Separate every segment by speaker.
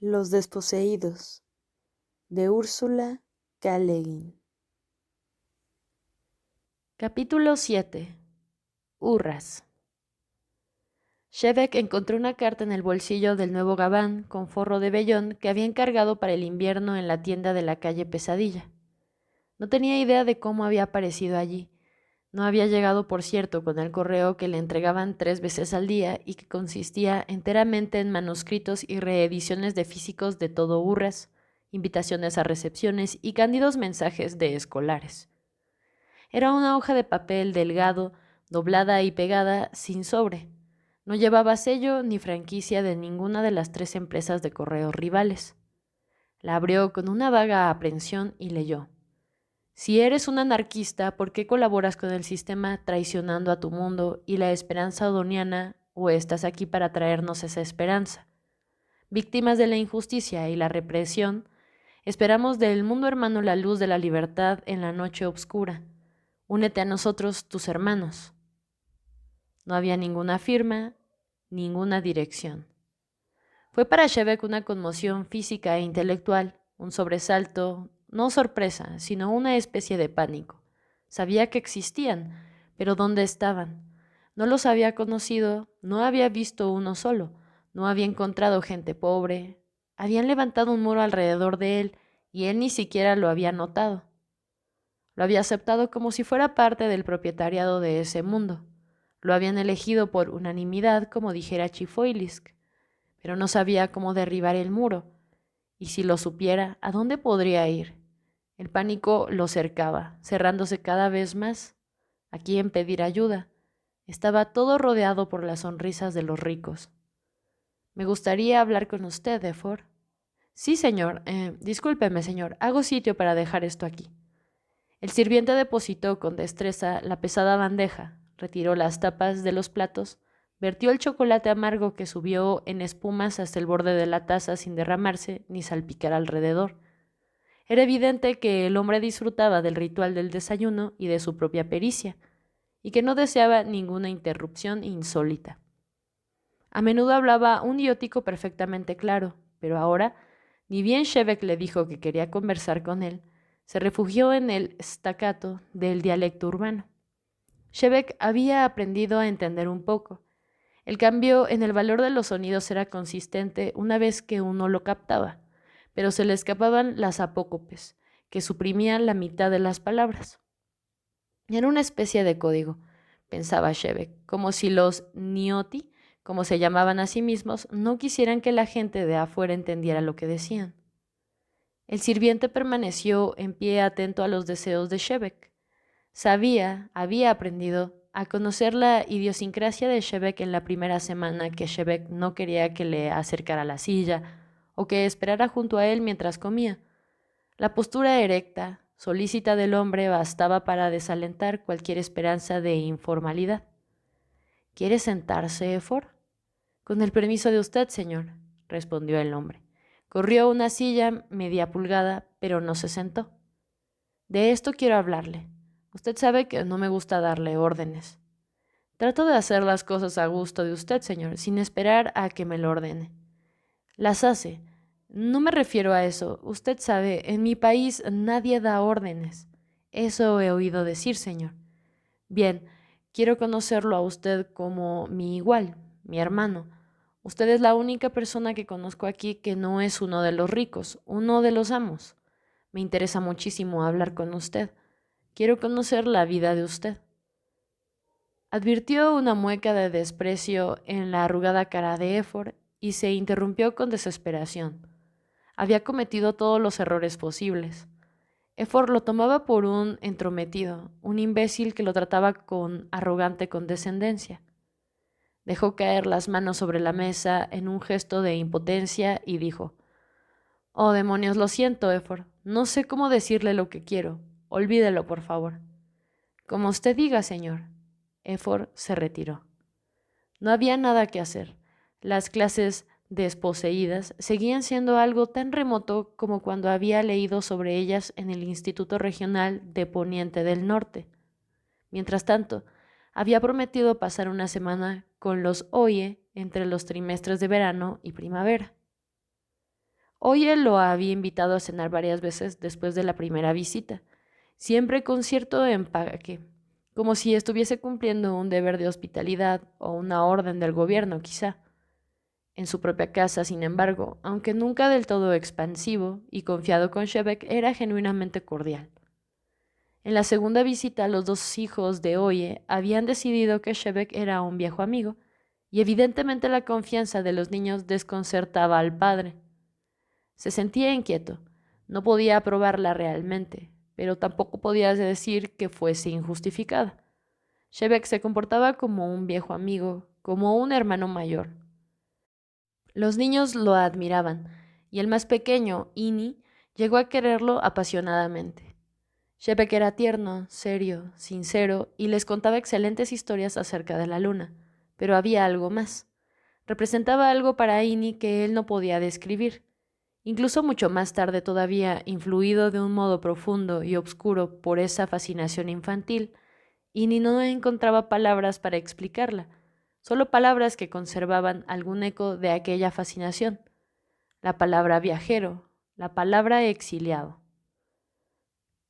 Speaker 1: Los desposeídos, de Úrsula K. Le Guin.
Speaker 2: Capítulo 7. Hurras. Shevek encontró una carta en el bolsillo del nuevo gabán con forro de vellón que había encargado para el invierno en la tienda de la calle Pesadilla. No tenía idea de cómo había aparecido allí. No había llegado, por cierto, con el correo que le entregaban 3 veces al día y que consistía enteramente en manuscritos y reediciones de físicos de todo Hurras, invitaciones a recepciones y cándidos mensajes de escolares. Era una hoja de papel delgado, doblada y pegada, sin sobre. No llevaba sello ni franquicia de ninguna de las 3 empresas de correos rivales. La abrió con una vaga aprensión y leyó. Si eres un anarquista, ¿por qué colaboras con el sistema traicionando a tu mundo y la esperanza odoniana, o estás aquí para traernos esa esperanza? Víctimas de la injusticia y la represión, esperamos del mundo hermano la luz de la libertad en la noche oscura. Únete a nosotros, tus hermanos. No había ninguna firma, ninguna dirección. Fue para Shevek una conmoción física e intelectual, un sobresalto, no sorpresa, sino una especie de pánico. Sabía que existían, pero ¿dónde estaban? No los había conocido, no había visto uno solo, no había encontrado gente pobre. Habían levantado un muro alrededor de él y él ni siquiera lo había notado. Lo había aceptado como si fuera parte del propietariado de ese mundo. Lo habían elegido por unanimidad, como dijera Chifoilisk, pero no sabía cómo derribar el muro. Y si lo supiera, ¿a dónde podría ir? El pánico lo cercaba, cerrándose cada vez más. ¿A quién pedir ayuda? Estaba todo rodeado por las sonrisas de los ricos. Me gustaría hablar con usted, Efor. Sí, señor. Discúlpeme, señor. Hago sitio para dejar esto aquí. El sirviente depositó con destreza la pesada bandeja, retiró las tapas de los platos, vertió el chocolate amargo que subió en espumas hasta el borde de la taza sin derramarse ni salpicar alrededor. Era evidente que el hombre disfrutaba del ritual del desayuno y de su propia pericia, y que no deseaba ninguna interrupción insólita. A menudo hablaba un diótico perfectamente claro, pero ahora, ni bien Shevek le dijo que quería conversar con él, se refugió en el staccato del dialecto urbano. Shevek había aprendido a entender un poco. El cambio en el valor de los sonidos era consistente una vez que uno lo captaba, pero se le escapaban las apócopes, que suprimían la mitad de las palabras. Era una especie de código, pensaba Shevek, como si los nioti, como se llamaban a sí mismos, no quisieran que la gente de afuera entendiera lo que decían. El sirviente permaneció en pie atento a los deseos de Shevek. Había aprendido a conocer la idiosincrasia de Shevek en la primera semana que Shevek no quería que le acercara la silla o que esperara junto a él mientras comía. La postura erecta, solícita del hombre bastaba para desalentar cualquier esperanza de informalidad. ¿Quiere sentarse, Efor? Con el permiso de usted, señor, respondió el hombre. Corrió a una silla media pulgada, pero no se sentó. De esto quiero hablarle. Usted sabe que no me gusta darle órdenes. Trato de hacer las cosas a gusto de usted, señor, sin esperar a que me lo ordene. Las hace. No me refiero a eso. Usted sabe, en mi país nadie da órdenes. Eso he oído decir, señor. Bien, quiero conocerlo a usted como mi igual, mi hermano. Usted es la única persona que conozco aquí que no es uno de los ricos, uno de los amos. Me interesa muchísimo hablar con usted. Quiero conocer la vida de usted. Advirtió una mueca de desprecio en la arrugada cara de Efor y se interrumpió con desesperación. Había cometido todos los errores posibles. Efor lo tomaba por un entrometido, un imbécil que lo trataba con arrogante condescendencia. Dejó caer las manos sobre la mesa en un gesto de impotencia y dijo: «Oh, demonios, lo siento, Efor. No sé cómo decirle lo que quiero. Olvídelo, por favor». «Como usted diga, señor». Efor se retiró. No había nada que hacer. Las clases desposeídas seguían siendo algo tan remoto como cuando había leído sobre ellas en el Instituto Regional de Poniente del Norte. Mientras tanto, había prometido pasar una semana con los Oye entre los trimestres de verano y primavera. Oye lo había invitado a cenar varias veces después de la primera visita, siempre con cierto empaque, como si estuviese cumpliendo un deber de hospitalidad o una orden del gobierno, quizá. En su propia casa, sin embargo, aunque nunca del todo expansivo y confiado con Shebek, era genuinamente cordial. En la segunda visita, los dos hijos de Oye habían decidido que Shebek era un viejo amigo, y evidentemente la confianza de los niños desconcertaba al padre. Se sentía inquieto, no podía aprobarla realmente, pero tampoco podía decir que fuese injustificada. Shebek se comportaba como un viejo amigo, como un hermano mayor. Los niños lo admiraban, y el más pequeño, Ini, llegó a quererlo apasionadamente. Shebek era tierno, serio, sincero, y les contaba excelentes historias acerca de la luna, pero había algo más. Representaba algo para Ini que él no podía describir. Incluso mucho más tarde todavía, influido de un modo profundo y obscuro por esa fascinación infantil, Ini no encontraba palabras para explicarla, solo palabras que conservaban algún eco de aquella fascinación. La palabra viajero, la palabra exiliado.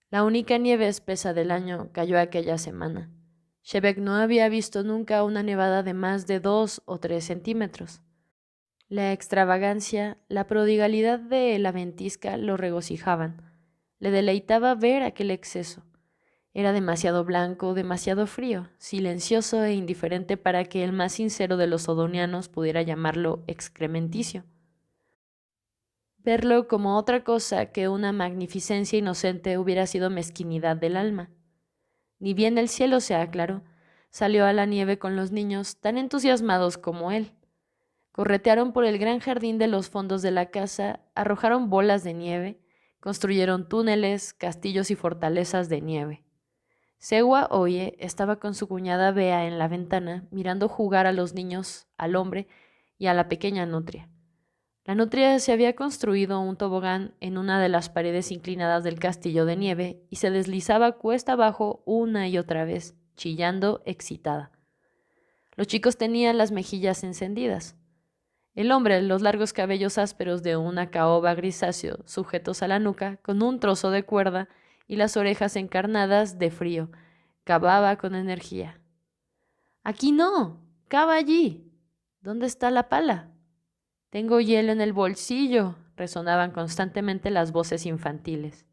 Speaker 2: La única nieve espesa del año cayó aquella semana. Shebek no había visto nunca una nevada de más de 2 o 3 centímetros. La extravagancia, la prodigalidad de la ventisca lo regocijaban. Le deleitaba ver aquel exceso. Era demasiado blanco, demasiado frío, silencioso e indiferente para que el más sincero de los odonianos pudiera llamarlo excrementicio. Verlo como otra cosa que una magnificencia inocente hubiera sido mezquinidad del alma. Ni bien el cielo se aclaró, salió a la nieve con los niños tan entusiasmados como él. Corretearon por el gran jardín de los fondos de la casa, arrojaron bolas de nieve, construyeron túneles, castillos y fortalezas de nieve. Sewa Oye estaba con su cuñada Bea en la ventana, mirando jugar a los niños, al hombre y a la pequeña nutria. La nutria se había construido un tobogán en una de las paredes inclinadas del castillo de nieve y se deslizaba cuesta abajo una y otra vez, chillando excitada. Los chicos tenían las mejillas encendidas. El hombre, los largos cabellos ásperos de una caoba grisáceo sujetos a la nuca con un trozo de cuerda y las orejas encarnadas de frío, cavaba con energía. Aquí no, cava allí. ¿Dónde está la pala? Tengo hielo en el bolsillo, resonaban constantemente las voces infantiles.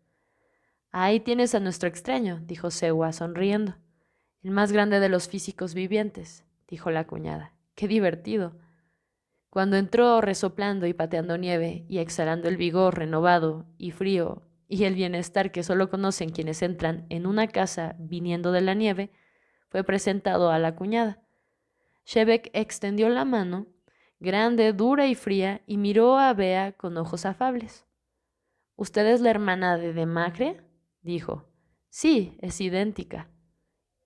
Speaker 2: Ahí tienes a nuestro extraño, dijo Sewa, sonriendo. El más grande de los físicos vivientes, dijo la cuñada. Qué divertido. Cuando entró resoplando y pateando nieve y exhalando el vigor renovado y frío y el bienestar que solo conocen quienes entran en una casa viniendo de la nieve, fue presentado a la cuñada. Shebek extendió la mano, grande, dura y fría, y miró a Bea con ojos afables. ¿Usted es la hermana de Demacre? Dijo. Sí, es idéntica.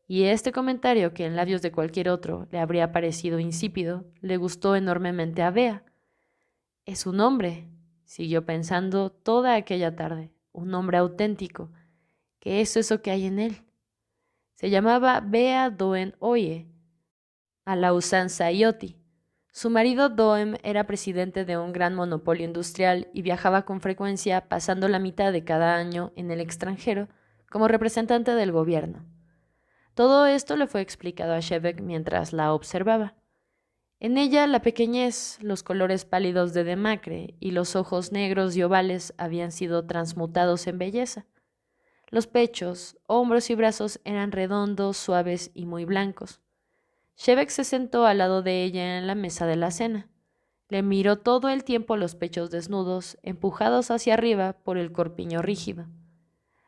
Speaker 2: Y este comentario, que en labios de cualquier otro le habría parecido insípido, le gustó enormemente a Bea. Es un hombre, siguió pensando toda aquella tarde, un hombre auténtico. ¿Qué es eso que hay en él? Se llamaba Bea Doen Oye, a la usanza Ioti. Su marido Doem era presidente de un gran monopolio industrial y viajaba con frecuencia, pasando la mitad de cada año en el extranjero como representante del gobierno. Todo esto le fue explicado a Shebek mientras la observaba. En ella la pequeñez, los colores pálidos de Demacre y los ojos negros y ovales habían sido transmutados en belleza. Los pechos, hombros y brazos eran redondos, suaves y muy blancos. Shebek se sentó al lado de ella en la mesa de la cena. Le miró todo el tiempo los pechos desnudos, empujados hacia arriba por el corpiño rígido.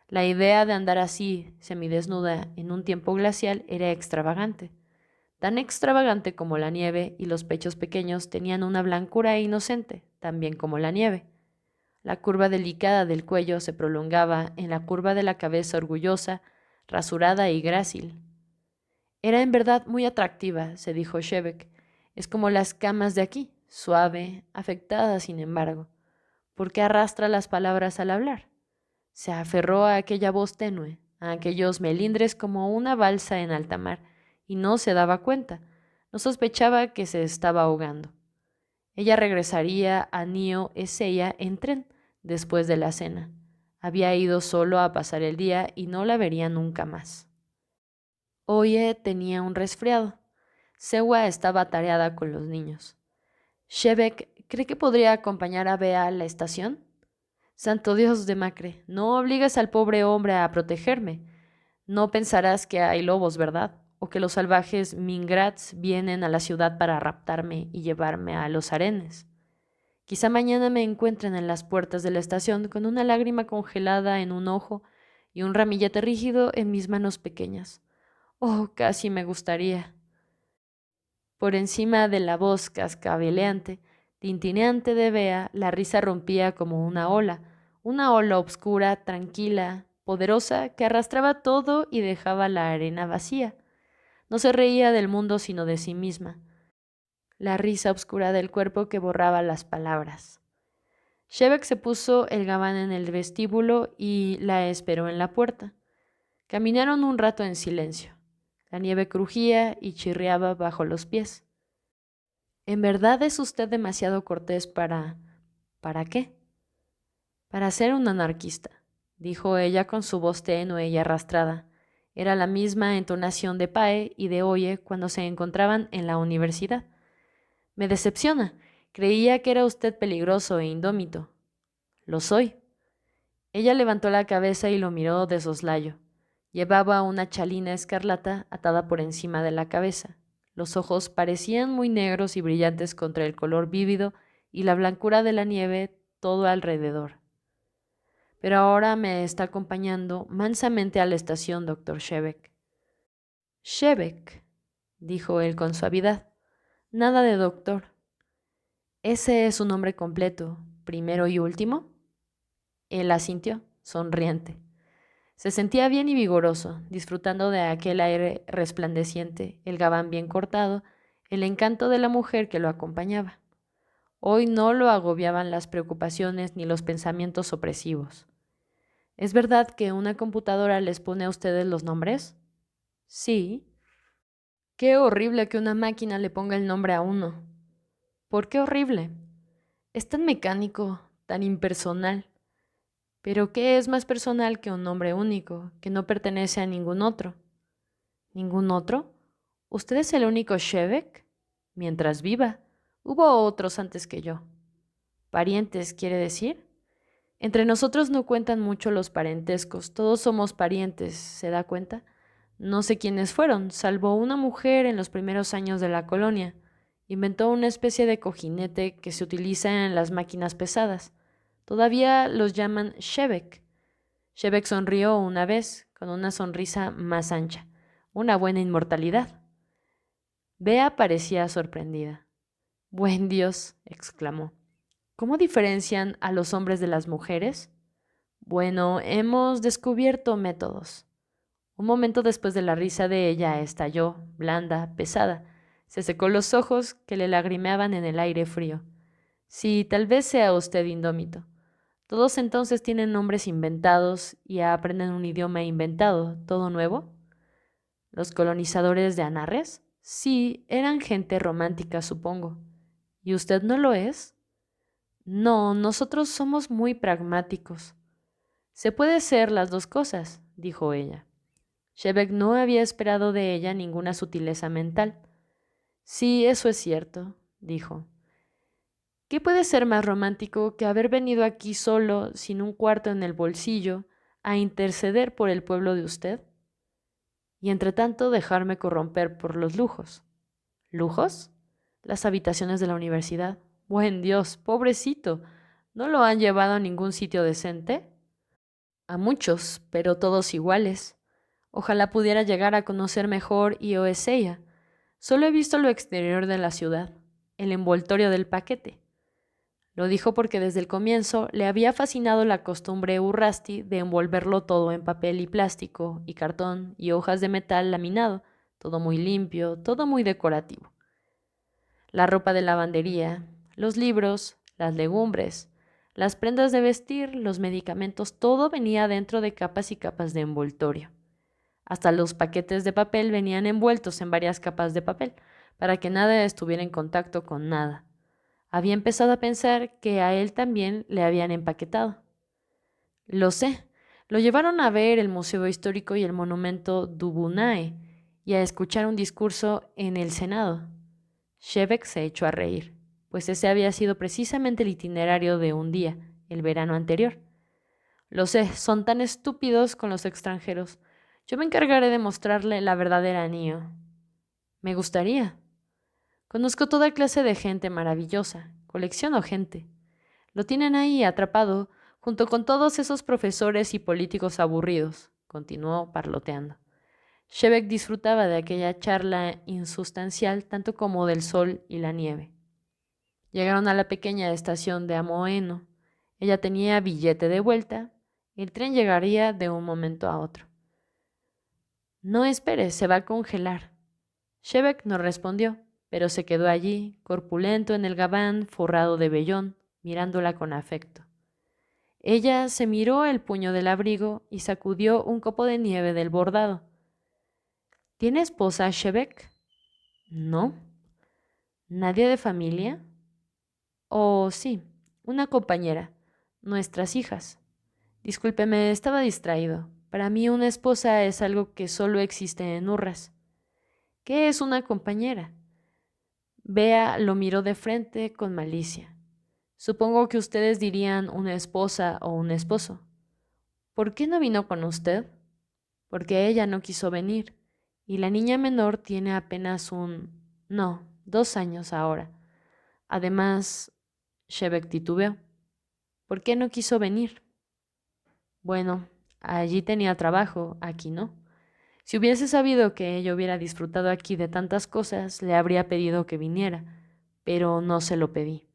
Speaker 2: La idea de andar así, semidesnuda, en un tiempo glacial era extravagante. Tan extravagante como la nieve, y los pechos pequeños tenían una blancura inocente, también como la nieve. La curva delicada del cuello se prolongaba en la curva de la cabeza orgullosa, rasurada y grácil. Era en verdad muy atractiva, se dijo Shebek. Es como las camas de aquí, suave, afectada sin embargo. ¿Por qué arrastra las palabras al hablar? Se aferró a aquella voz tenue, a aquellos melindres como una balsa en alta mar, y no se daba cuenta, no sospechaba que se estaba ahogando. Ella regresaría a Nio Ezeiza en tren después de la cena. Había ido solo a pasar el día y no la vería nunca más. Oye tenía un resfriado. Sewa estaba atareada con los niños. Shebek, ¿cree que podría acompañar a Bea a la estación? Santo Dios de Macre, no obligues al pobre hombre a protegerme. No pensarás que hay lobos, ¿verdad? O que los salvajes Mingrats vienen a la ciudad para raptarme y llevarme a los arenes. Quizá mañana me encuentren en las puertas de la estación con una lágrima congelada en un ojo y un ramillete rígido en mis manos pequeñas. Oh, casi me gustaría. Por encima de la voz cascabeleante, tintineante de Bea, la risa rompía como una ola oscura, tranquila, poderosa, que arrastraba todo y dejaba la arena vacía. No se reía del mundo sino de sí misma. La risa oscura del cuerpo que borraba las palabras. Shebek se puso el gabán en el vestíbulo y la esperó en la puerta. Caminaron un rato en silencio. La nieve crujía y chirriaba bajo los pies. ¿En verdad es usted demasiado cortés para... ¿Para qué? Para ser un anarquista, dijo ella con su voz tenue y arrastrada. Era la misma entonación de Pae y de Oye cuando se encontraban en la universidad. Me decepciona. Creía que era usted peligroso e indómito. Lo soy. Ella levantó la cabeza y lo miró de soslayo. Llevaba una chalina escarlata atada por encima de la cabeza. Los ojos parecían muy negros y brillantes contra el color vívido y la blancura de la nieve todo alrededor. Pero ahora me está acompañando mansamente a la estación, doctor Shebek. Shebek, dijo él con suavidad. Nada de doctor. ¿Ese es su nombre completo, primero y último? Él asintió, sonriente. Se sentía bien y vigoroso, disfrutando de aquel aire resplandeciente, el gabán bien cortado, el encanto de la mujer que lo acompañaba. Hoy no lo agobiaban las preocupaciones ni los pensamientos opresivos. ¿Es verdad que una computadora les pone a ustedes los nombres? Sí. Qué horrible que una máquina le ponga el nombre a uno. ¿Por qué horrible? Es tan mecánico, tan impersonal. Pero ¿qué es más personal que un nombre único, que no pertenece a ningún otro? ¿Ningún otro? ¿Usted es el único Shebek? Mientras viva. Hubo otros antes que yo. ¿Parientes, quiere decir? Entre nosotros no cuentan mucho los parentescos, todos somos parientes, ¿se da cuenta? No sé quiénes fueron, salvo una mujer en los primeros años de la colonia. Inventó una especie de cojinete que se utiliza en las máquinas pesadas. Todavía los llaman Shebek. Shebek sonrió una vez, con una sonrisa más ancha. Una buena inmortalidad. Bea parecía sorprendida. Buen Dios, exclamó. ¿Cómo diferencian a los hombres de las mujeres? Bueno, hemos descubierto métodos. Un momento después de la risa de ella estalló, blanda, pesada. Se secó los ojos que le lagrimeaban en el aire frío. Sí, tal vez sea usted indómito. Todos entonces tienen nombres inventados y aprenden un idioma inventado, todo nuevo. ¿Los colonizadores de Anarres? Sí, eran gente romántica, supongo. ¿Y usted no lo es? No, nosotros somos muy pragmáticos. Se puede ser las dos cosas, dijo ella. Shebek no había esperado de ella ninguna sutileza mental. Sí, eso es cierto, dijo. ¿Qué puede ser más romántico que haber venido aquí solo, sin un cuarto en el bolsillo, a interceder por el pueblo de usted? Y entre tanto dejarme corromper por los lujos. ¿Lujos? Las habitaciones de la universidad. Buen Dios, pobrecito. ¿No lo han llevado a ningún sitio decente? A muchos, pero todos iguales. Ojalá pudiera llegar a conocer mejor Ioesella. Solo he visto lo exterior de la ciudad, el envoltorio del paquete. Lo dijo porque desde el comienzo le había fascinado la costumbre Urrasti de envolverlo todo en papel y plástico, y cartón, y hojas de metal laminado, todo muy limpio, todo muy decorativo. La ropa de lavandería, los libros, las legumbres, las prendas de vestir, los medicamentos, todo venía dentro de capas y capas de envoltorio. Hasta los paquetes de papel venían envueltos en varias capas de papel, para que nada estuviera en contacto con nada. Había empezado a pensar que a él también le habían empaquetado. Lo sé. Lo llevaron a ver el Museo Histórico y el Monumento Dubunae y a escuchar un discurso en el Senado. Shevek se echó a reír, pues ese había sido precisamente el itinerario de un día, el verano anterior. Lo sé, son tan estúpidos con los extranjeros. Yo me encargaré de mostrarle la verdadera Nio. Me gustaría. Conozco toda clase de gente maravillosa. Colecciono gente. Lo tienen ahí atrapado, junto con todos esos profesores y políticos aburridos, continuó parloteando. Shevek disfrutaba de aquella charla insustancial tanto como del sol y la nieve. Llegaron a la pequeña estación de Amoeno. Ella tenía billete de vuelta. El tren llegaría de un momento a otro. No espere, se va a congelar. Shevek no respondió, pero se quedó allí, corpulento en el gabán forrado de vellón, mirándola con afecto. Ella se miró el puño del abrigo y sacudió un copo de nieve del bordado. ¿Tiene esposa, Shevek? No. ¿Nadie de familia? Oh, sí, una compañera. Nuestras hijas. Discúlpeme, estaba distraído. Para mí una esposa es algo que solo existe en Urras. ¿Qué es una compañera? Bea lo miró de frente con malicia. Supongo que ustedes dirían una esposa o un esposo. ¿Por qué no vino con usted? Porque ella no quiso venir, y la niña menor tiene apenas 2 años ahora. Además, Shevek titubeó. ¿Por qué no quiso venir? Bueno, allí tenía trabajo, aquí no. Si hubiese sabido que ella hubiera disfrutado aquí de tantas cosas, le habría pedido que viniera, pero no se lo pedí.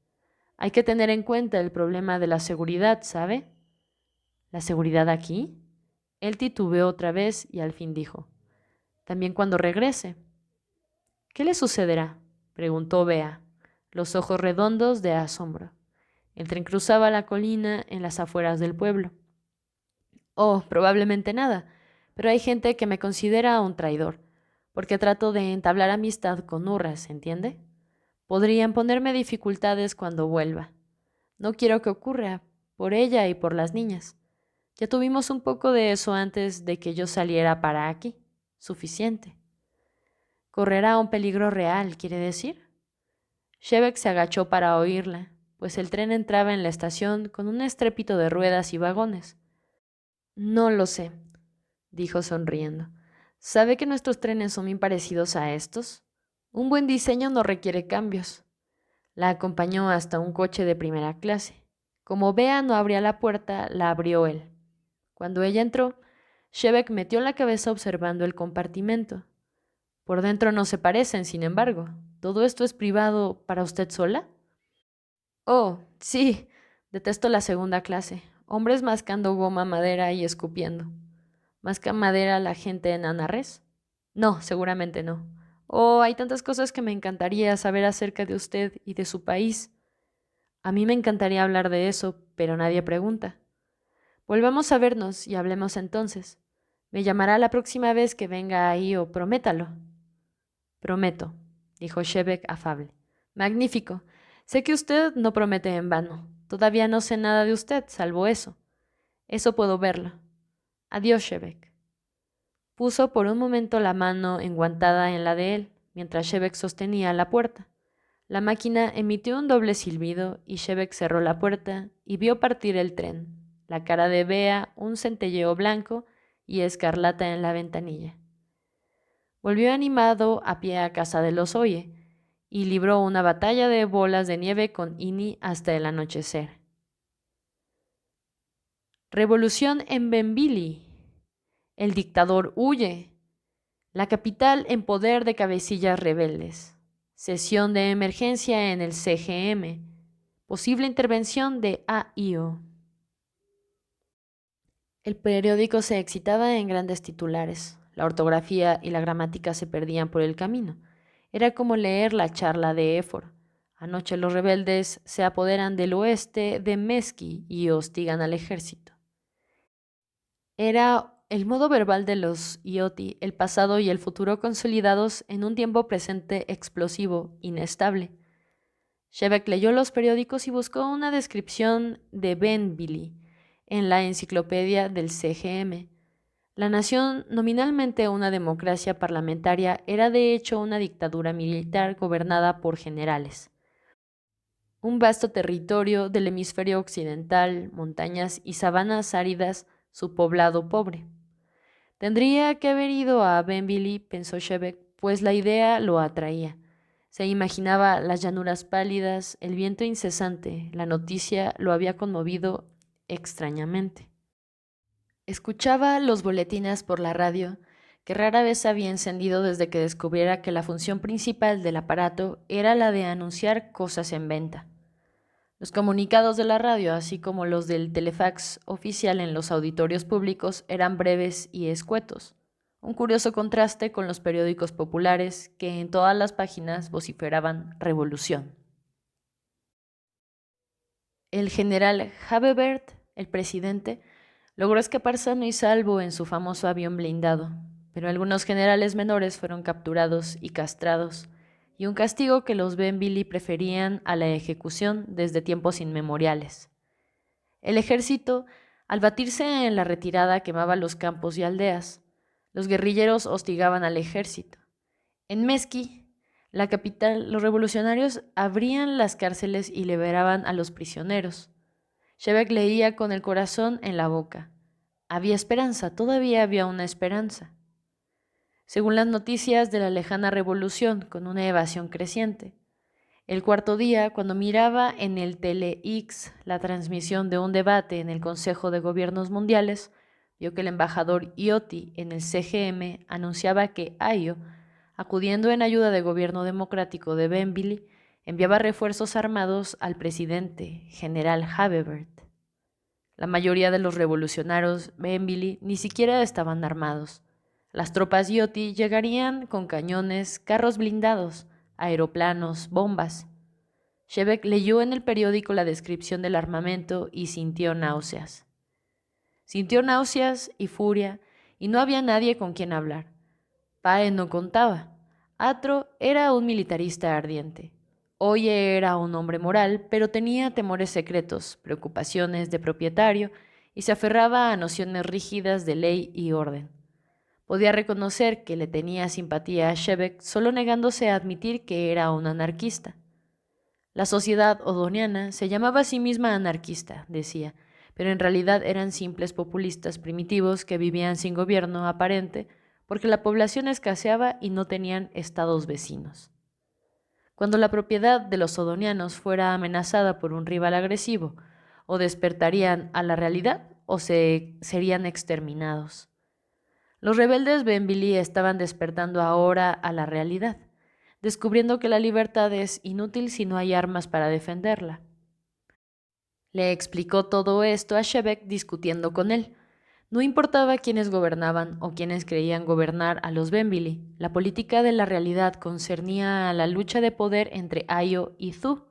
Speaker 2: Hay que tener en cuenta el problema de la seguridad, ¿sabe? ¿La seguridad aquí? Él titubeó otra vez y al fin dijo, también cuando regrese. ¿Qué le sucederá? Preguntó Bea, los ojos redondos de asombro. El tren cruzaba la colina en las afueras del pueblo. Oh, probablemente nada, pero hay gente que me considera un traidor, porque trato de entablar amistad con Urras, ¿entiende? Podrían ponerme dificultades cuando vuelva. No quiero que ocurra, por ella y por las niñas. Ya tuvimos un poco de eso antes de que yo saliera para aquí. Suficiente. ¿Correrá un peligro real, quiere decir? Shevek se agachó para oírla, pues el tren entraba en la estación con un estrépito de ruedas y vagones. No lo sé, dijo sonriendo. ¿Sabe que nuestros trenes son muy parecidos a estos? Un buen diseño no requiere cambios. La acompañó hasta un coche de primera clase. Como Bea no abría la puerta, la abrió él. Cuando ella entró, Shevek metió la cabeza observando el compartimento. Por dentro no se parecen, sin embargo. ¿Todo esto es privado para usted sola? Oh, sí. Detesto la segunda clase. Hombres mascando goma, madera y escupiendo. ¿Masca madera la gente en Anarres? No, seguramente no. Oh, hay tantas cosas que me encantaría saber acerca de usted y de su país. A mí me encantaría hablar de eso, pero nadie pregunta. Volvamos a vernos y hablemos entonces. Me llamará la próxima vez que venga ahí o prométalo. Prometo, dijo Shevek afable. Magnífico. Sé que usted no promete en vano. Todavía no sé nada de usted, salvo eso. Eso puedo verlo. Adiós, Shevek. Puso por un momento la mano enguantada en la de él, mientras Shevek sostenía la puerta. La máquina emitió un doble silbido y Shevek cerró la puerta y vio partir el tren. La cara de Bea un centelleo blanco y escarlata en la ventanilla. Volvió animado a pie a casa de los Oye y libró una batalla de bolas de nieve con Ini hasta el anochecer. Revolución en Benbili. El dictador huye. La capital en poder de cabecillas rebeldes. Sesión de emergencia en el CGM. Posible intervención de AIO. El periódico se excitaba en grandes titulares. La ortografía y la gramática se perdían por el camino. Era como leer la charla de Éfor. Anoche los rebeldes se apoderan del oeste de Mesqui y hostigan al ejército. Era el modo verbal de los Ioti, el pasado y el futuro consolidados en un tiempo presente explosivo, inestable. Shebeck leyó los periódicos y buscó una descripción de Benville en la enciclopedia del CGM. La nación, nominalmente una democracia parlamentaria, era de hecho una dictadura militar gobernada por generales. Un vasto territorio del hemisferio occidental, montañas y sabanas áridas, su poblado pobre. Tendría que haber ido a Benville, pensó Shebeck, pues la idea lo atraía. Se imaginaba las llanuras pálidas, el viento incesante, la noticia lo había conmovido extrañamente. Escuchaba los boletines por la radio, que rara vez había encendido desde que descubriera que la función principal del aparato era la de anunciar cosas en venta. Los comunicados de la radio, así como los del telefax oficial en los auditorios públicos, eran breves y escuetos, un curioso contraste con los periódicos populares que en todas las páginas vociferaban revolución. El general Havebert, el presidente, logró escapar sano y salvo en su famoso avión blindado, pero algunos generales menores fueron capturados y castrados, y un castigo que los Benville preferían a la ejecución desde tiempos inmemoriales. El ejército, al batirse en la retirada, quemaba los campos y aldeas. Los guerrilleros hostigaban al ejército. En Mesqui, la capital, los revolucionarios abrían las cárceles y liberaban a los prisioneros. Shebeck leía con el corazón en la boca. Había esperanza, todavía había una esperanza. Según las noticias de la lejana revolución, con una evasión creciente. El cuarto día, cuando miraba en el Tele-X la transmisión de un debate en el Consejo de Gobiernos Mundiales, vio que el embajador Ioti en el CGM anunciaba que Ayo, acudiendo en ayuda del gobierno democrático de Benville, enviaba refuerzos armados al presidente, general Havebert. La mayoría de los revolucionarios Benville ni siquiera estaban armados. Las tropas Ioti llegarían con cañones, carros blindados, aeroplanos, bombas. Shebeck leyó en el periódico la descripción del armamento y sintió náuseas. Sintió náuseas y furia, y no había nadie con quien hablar. Pae no contaba. Atro era un militarista ardiente. Oye era un hombre moral, pero tenía temores secretos, preocupaciones de propietario, y se aferraba a nociones rígidas de ley y orden. Podía reconocer que le tenía simpatía a Shebeck solo negándose a admitir que era un anarquista. La sociedad odoniana se llamaba a sí misma anarquista, decía, pero en realidad eran simples populistas primitivos que vivían sin gobierno aparente porque la población escaseaba y no tenían estados vecinos. Cuando la propiedad de los odonianos fuera amenazada por un rival agresivo, o despertarían a la realidad o serían exterminados. Los rebeldes Benville estaban despertando ahora a la realidad, descubriendo que la libertad es inútil si no hay armas para defenderla. Le explicó todo esto a Shebeck discutiendo con él. No importaba quiénes gobernaban o quiénes creían gobernar a los Benville, la política de la realidad concernía a la lucha de poder entre Ayo y Zu.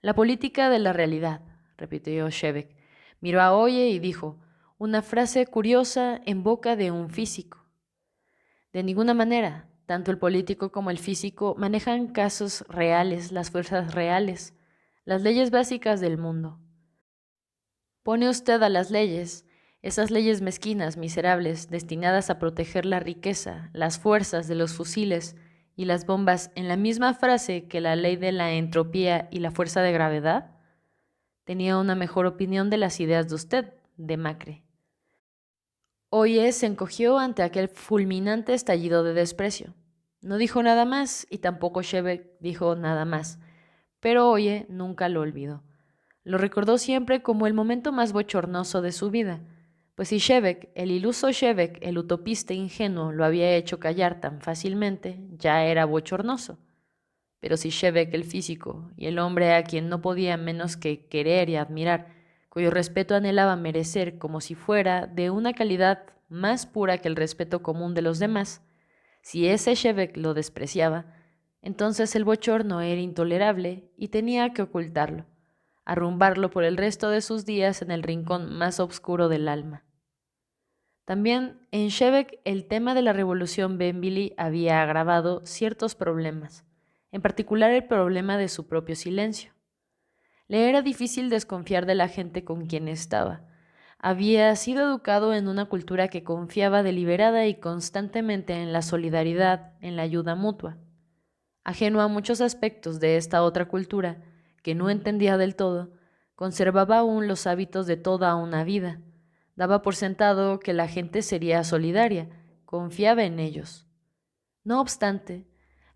Speaker 2: La política de la realidad, repitió Shebeck. Miró a Oye y dijo, una frase curiosa en boca de un físico. De ninguna manera, tanto el político como el físico manejan casos reales, las fuerzas reales, las leyes básicas del mundo. Pone usted a las leyes, esas leyes mezquinas, miserables, destinadas a proteger la riqueza, las fuerzas de los fusiles y las bombas en la misma frase que la ley de la entropía y la fuerza de gravedad. Tenía una mejor opinión de las ideas de usted, de Macre. Oye se encogió ante aquel fulminante estallido de desprecio. No dijo nada más y tampoco Shebeck dijo nada más, pero Oye nunca lo olvidó. Lo recordó siempre como el momento más bochornoso de su vida, pues si Shebeck, el iluso Shebeck, el utopista ingenuo, lo había hecho callar tan fácilmente, ya era bochornoso. Pero si Shebeck, el físico, y el hombre a quien no podía menos que querer y admirar, cuyo respeto anhelaba merecer como si fuera de una calidad más pura que el respeto común de los demás, si ese Shebeck lo despreciaba, entonces el bochorno era intolerable y tenía que ocultarlo, arrumbarlo por el resto de sus días en el rincón más oscuro del alma. También en Shebeck el tema de la revolución Benville había agravado ciertos problemas. en particular el problema de su propio silencio. Le era difícil desconfiar de la gente con quien estaba. Había sido educado en una cultura que confiaba deliberada y constantemente en la solidaridad, en la ayuda mutua. Ajeno a muchos aspectos de esta otra cultura, que no entendía del todo, conservaba aún los hábitos de toda una vida. Daba por sentado que la gente sería solidaria, confiaba en ellos. No obstante,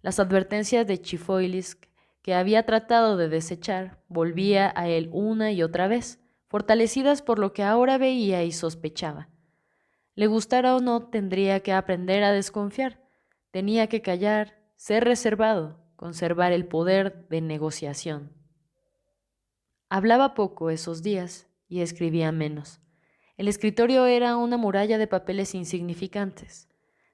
Speaker 2: las advertencias de Chifoilisk, que había tratado de desechar, volvía a él una y otra vez, fortalecidas por lo que ahora veía y sospechaba. Le gustara o no, tendría que aprender a desconfiar, tenía que callar, ser reservado, conservar el poder de negociación. Hablaba poco esos días y escribía menos. El escritorio era una muralla de papeles insignificantes.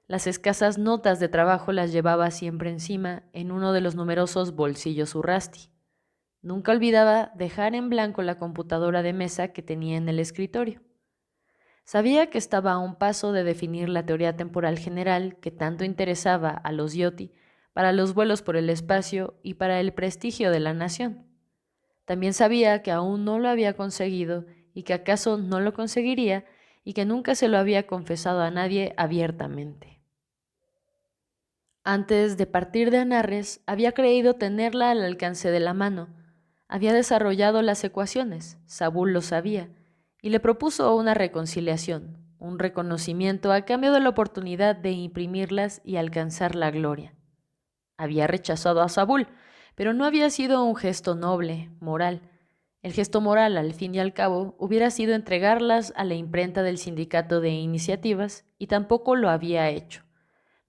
Speaker 2: Las escasas notas de trabajo las llevaba siempre encima en uno de los numerosos bolsillos Urrasti. Nunca olvidaba dejar en blanco la computadora de mesa que tenía en el escritorio. Sabía que estaba a un paso de definir la teoría temporal general que tanto interesaba a los Yoti para los vuelos por el espacio y para el prestigio de la nación. También sabía que aún no lo había conseguido y que acaso no lo conseguiría y que nunca se lo había confesado a nadie abiertamente. Antes de partir de Anarres, había creído tenerla al alcance de la mano. Había desarrollado las ecuaciones, Sabul lo sabía, y le propuso una reconciliación, un reconocimiento a cambio de la oportunidad de imprimirlas y alcanzar la gloria. Había rechazado a Sabul, pero no había sido un gesto noble, moral. El gesto moral, al fin y al cabo, hubiera sido entregarlas a la imprenta del sindicato de iniciativas, y tampoco lo había hecho.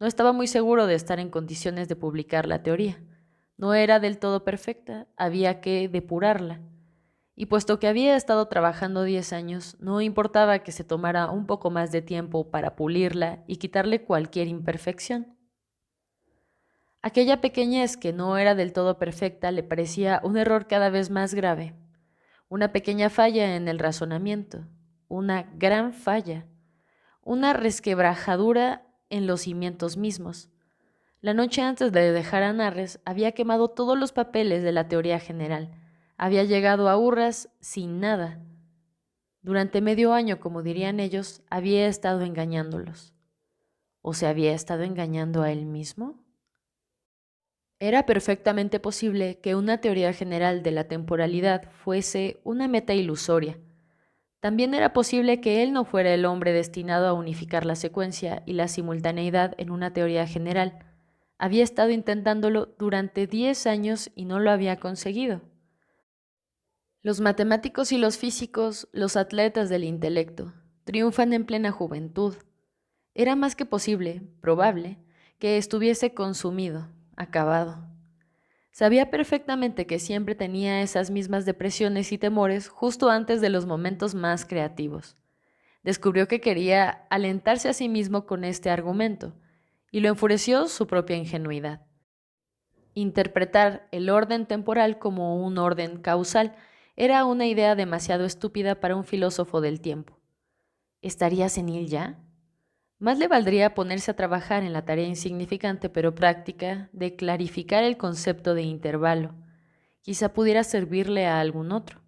Speaker 2: No estaba muy seguro de estar en condiciones de publicar la teoría. No era del todo perfecta, había que depurarla. Y puesto que había estado trabajando 10 años, no importaba que se tomara un poco más de tiempo para pulirla y quitarle cualquier imperfección. Aquella pequeñez que no era del todo perfecta le parecía un error cada vez más grave, una pequeña falla en el razonamiento, una gran falla, una resquebrajadura en los cimientos mismos. La noche antes de dejar a Narres había quemado todos los papeles de la teoría general. Había llegado a Urras sin nada. Durante medio año, como dirían ellos, había estado engañándolos. ¿O se había estado engañando a él mismo? Era perfectamente posible que una teoría general de la temporalidad fuese una meta ilusoria. También era posible que él no fuera el hombre destinado a unificar la secuencia y la simultaneidad en una teoría general. Había estado intentándolo durante 10 años y no lo había conseguido. Los matemáticos y los físicos, los atletas del intelecto, triunfan en plena juventud. Era más que posible, probable, que estuviese consumido, acabado. Sabía perfectamente que siempre tenía esas mismas depresiones y temores justo antes de los momentos más creativos. Descubrió que quería alentarse a sí mismo con este argumento, y lo enfureció su propia ingenuidad. Interpretar el orden temporal como un orden causal era una idea demasiado estúpida para un filósofo del tiempo. ¿Estaría senil ya? Más le valdría ponerse a trabajar en la tarea insignificante pero práctica de clarificar el concepto de intervalo. Quizá pudiera servirle a algún otro.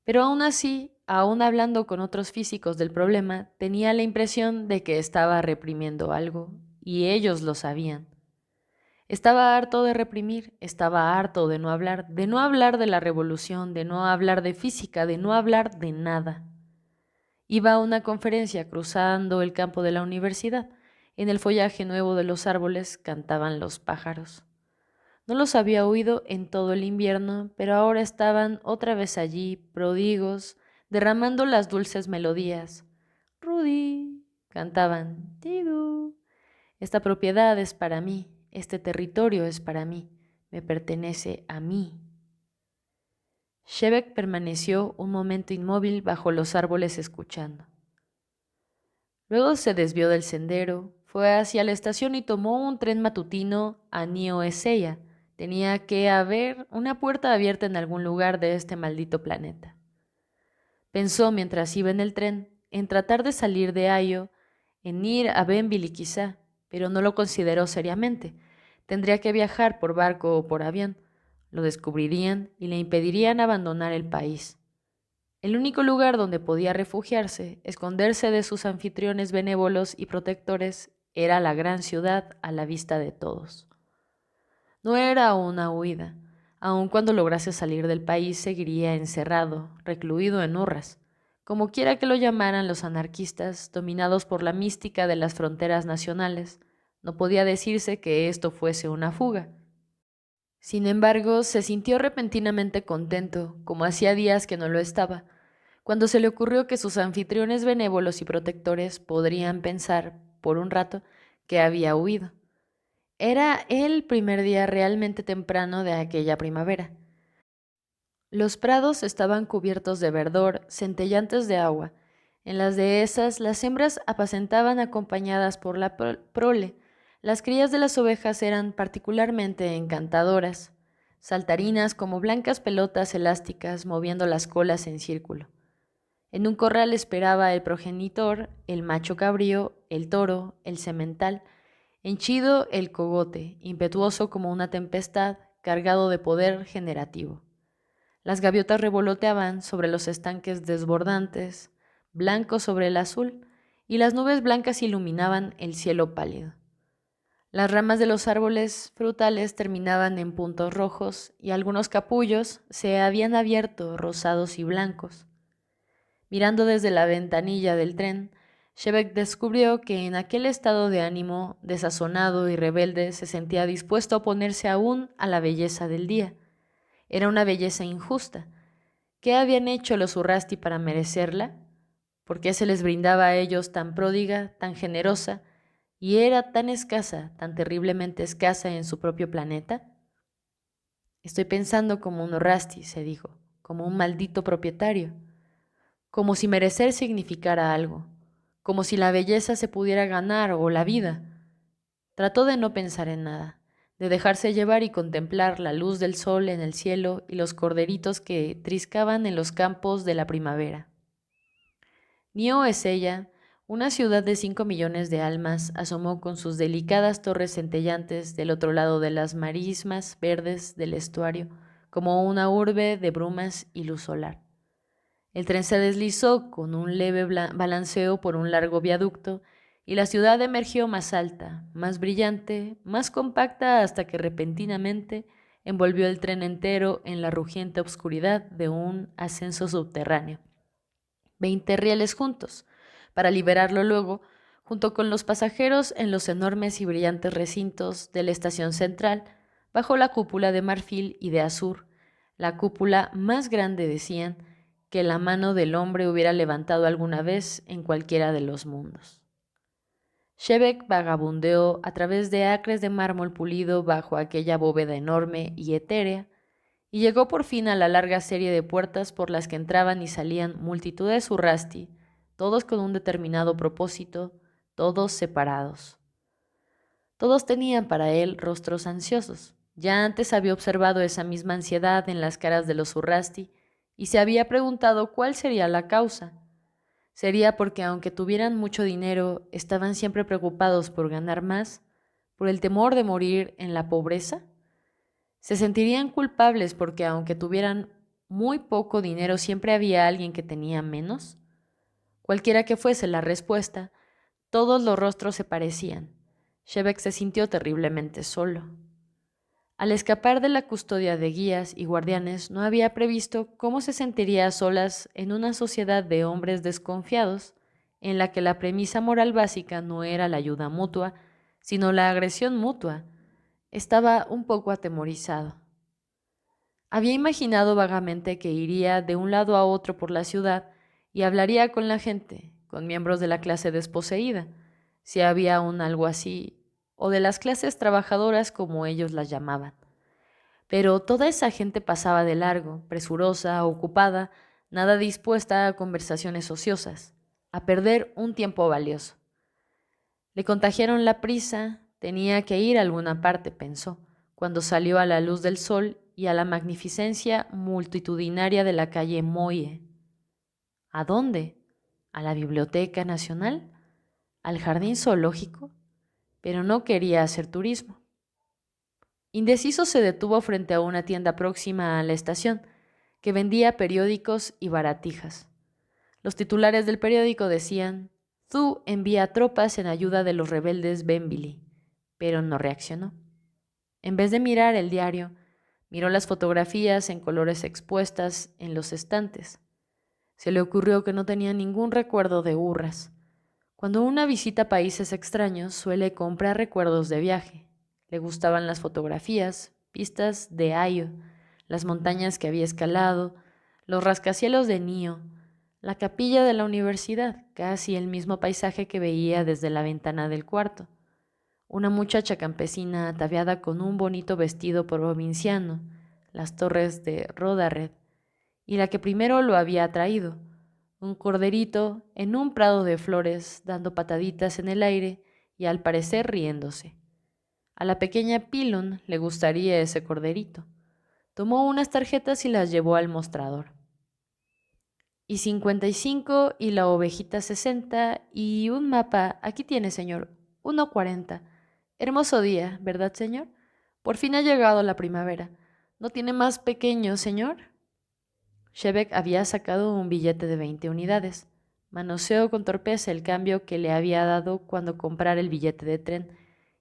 Speaker 2: Pero aún así, aún hablando con otros físicos del problema, tenía la impresión de que estaba reprimiendo algo, y ellos lo sabían. Estaba harto de reprimir, estaba harto de no hablar de la revolución, de no hablar de física, de no hablar de nada. Iba a una conferencia cruzando el campo de la universidad. En el follaje nuevo de los árboles cantaban los pájaros. No los había oído en todo el invierno, pero ahora estaban otra vez allí, pródigos, derramando las dulces melodías. Rudy, cantaban, Tidu. Esta propiedad es para mí, este territorio es para mí, me pertenece a mí. Shebeck permaneció un momento inmóvil bajo los árboles escuchando. Luego se desvió del sendero, fue hacia la estación y tomó un tren matutino a Neo-Eseya. Tenía que haber una puerta abierta en algún lugar de este maldito planeta. Pensó mientras iba en el tren en tratar de salir de Ayo, en ir a Benville quizá, pero no lo consideró seriamente. Tendría que viajar por barco o por avión. Lo descubrirían y le impedirían abandonar el país. El único lugar donde podía refugiarse, esconderse de sus anfitriones benévolos y protectores, era la gran ciudad a la vista de todos. No era una huida. Aun cuando lograse salir del país, seguiría encerrado, recluido en urras, como quiera que lo llamaran los anarquistas, dominados por la mística de las fronteras nacionales. No podía decirse que esto fuese una fuga. Sin embargo, se sintió repentinamente contento, como hacía días que no lo estaba, cuando se le ocurrió que sus anfitriones benévolos y protectores podrían pensar, por un rato, que había huido. Era el primer día realmente temprano de aquella primavera. Los prados estaban cubiertos de verdor, centellantes de agua. En las dehesas, las hembras apacentaban acompañadas por la prole. Las crías de las ovejas eran particularmente encantadoras, saltarinas como blancas pelotas elásticas moviendo las colas en círculo. En un corral esperaba el progenitor, el macho cabrío, el toro, el semental, henchido el cogote, impetuoso como una tempestad, cargado de poder generativo. Las gaviotas revoloteaban sobre los estanques desbordantes, blancos sobre el azul, y las nubes blancas iluminaban el cielo pálido. Las ramas de los árboles frutales terminaban en puntos rojos y algunos capullos se habían abierto rosados y blancos. Mirando desde la ventanilla del tren, Shebeck descubrió que en aquel estado de ánimo desazonado y rebelde se sentía dispuesto a oponerse aún a la belleza del día. Era una belleza injusta. ¿Qué habían hecho los Urrasti para merecerla? ¿Por qué se les brindaba a ellos tan pródiga, tan generosa, y era tan escasa, tan terriblemente escasa en su propio planeta? Estoy pensando como un Urrasti, se dijo, como un maldito propietario, como si merecer significara algo, como si la belleza se pudiera ganar o la vida. Trató de no pensar en nada, de dejarse llevar y contemplar la luz del sol en el cielo y los corderitos que triscaban en los campos de la primavera. Nio Ezella, una ciudad de 5 millones de almas, asomó con sus delicadas torres centellantes del otro lado de las marismas verdes del estuario, como una urbe de brumas y luz solar. El tren se deslizó con un leve balanceo por un largo viaducto y la ciudad emergió más alta, más brillante, más compacta hasta que repentinamente envolvió el tren entero en la rugiente obscuridad de un ascenso subterráneo. 20 rieles juntos, para liberarlo luego, junto con los pasajeros en los enormes y brillantes recintos de la estación central, bajo la cúpula de marfil y de azur, la cúpula más grande, decían, que la mano del hombre hubiera levantado alguna vez en cualquiera de los mundos. Shebeck vagabundeó a través de acres de mármol pulido bajo aquella bóveda enorme y etérea, y llegó por fin a la larga serie de puertas por las que entraban y salían multitudes urrasti, todos con un determinado propósito, todos separados. Todos tenían para él rostros ansiosos. Ya antes había observado esa misma ansiedad en las caras de los urrasti y se había preguntado cuál sería la causa. ¿Sería porque aunque tuvieran mucho dinero, estaban siempre preocupados por ganar más, por el temor de morir en la pobreza? ¿Se sentirían culpables porque aunque tuvieran muy poco dinero, siempre había alguien que tenía menos? Cualquiera que fuese la respuesta, todos los rostros se parecían. Shebeck se sintió terriblemente solo. Al escapar de la custodia de guías y guardianes, no había previsto cómo se sentiría a solas en una sociedad de hombres desconfiados, en la que la premisa moral básica no era la ayuda mutua, sino la agresión mutua. Estaba un poco atemorizado. Había imaginado vagamente que iría de un lado a otro por la ciudad y hablaría con la gente, con miembros de la clase desposeída, si había aún algo así, o de las clases trabajadoras como ellos las llamaban. Pero toda esa gente pasaba de largo, presurosa, ocupada, nada dispuesta a conversaciones ociosas, a perder un tiempo valioso. Le contagiaron la prisa, tenía que ir a alguna parte, pensó, cuando salió a la luz del sol y a la magnificencia multitudinaria de la calle Moye. ¿A dónde? ¿A la Biblioteca Nacional? ¿Al Jardín Zoológico? Pero no quería hacer turismo. Indeciso se detuvo frente a una tienda próxima a la estación, que vendía periódicos y baratijas. Los titulares del periódico decían: Zhu envía tropas en ayuda de los rebeldes Benvili, pero no reaccionó. En vez de mirar el diario, miró las fotografías en colores expuestas en los estantes. Se le ocurrió que no tenía ningún recuerdo de Urras. Cuando una visita a países extraños suele comprar recuerdos de viaje. Le gustaban las fotografías, pistas de Ayo, las montañas que había escalado, los rascacielos de Nio, la capilla de la universidad, casi el mismo paisaje que veía desde la ventana del cuarto. Una muchacha campesina ataviada con un bonito vestido provinciano, las torres de Rodared, y la que primero lo había atraído, un corderito en un prado de flores dando pataditas en el aire y al parecer riéndose. A la pequeña Pilon le gustaría ese corderito. Tomó unas tarjetas y las llevó al mostrador. Y 55 y la ovejita 60 y un mapa, aquí tiene, señor, 1.40. Hermoso día, ¿verdad, señor? Por fin ha llegado la primavera. ¿No tiene más pequeño, señor? Shebek había sacado un billete de 20 unidades. Manoseó con torpeza el cambio que le había dado cuando comprara el billete de tren,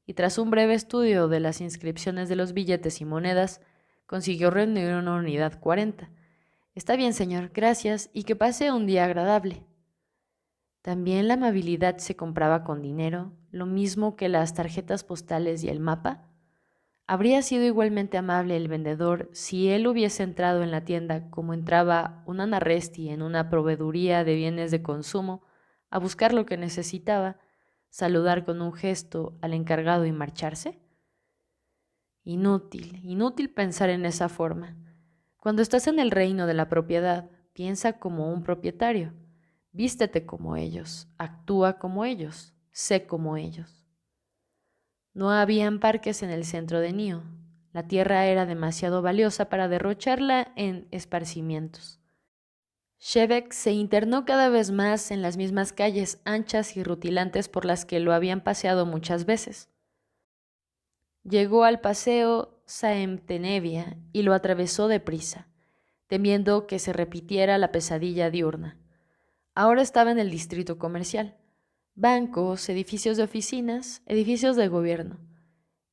Speaker 2: y tras un breve estudio de las inscripciones de los billetes y monedas, consiguió reunir una unidad 40. Está bien, señor, gracias, y que pase un día agradable. También la amabilidad se compraba con dinero, lo mismo que las tarjetas postales y el mapa. Habría sido igualmente amable el vendedor si él hubiese entrado en la tienda como entraba un Anarresti en una proveeduría de bienes de consumo a buscar lo que necesitaba, saludar con un gesto al encargado y marcharse. Inútil, inútil pensar en esa forma. Cuando estás en el reino de la propiedad, piensa como un propietario, vístete como ellos, actúa como ellos, sé como ellos. No habían parques en el centro de Nio. La tierra era demasiado valiosa para derrocharla en esparcimientos. Shebek se internó cada vez más en las mismas calles anchas y rutilantes por las que lo habían paseado muchas veces. Llegó al paseo Saemtenevia y lo atravesó deprisa, temiendo que se repitiera la pesadilla diurna. Ahora estaba en el distrito comercial. Bancos, edificios de oficinas, edificios de gobierno.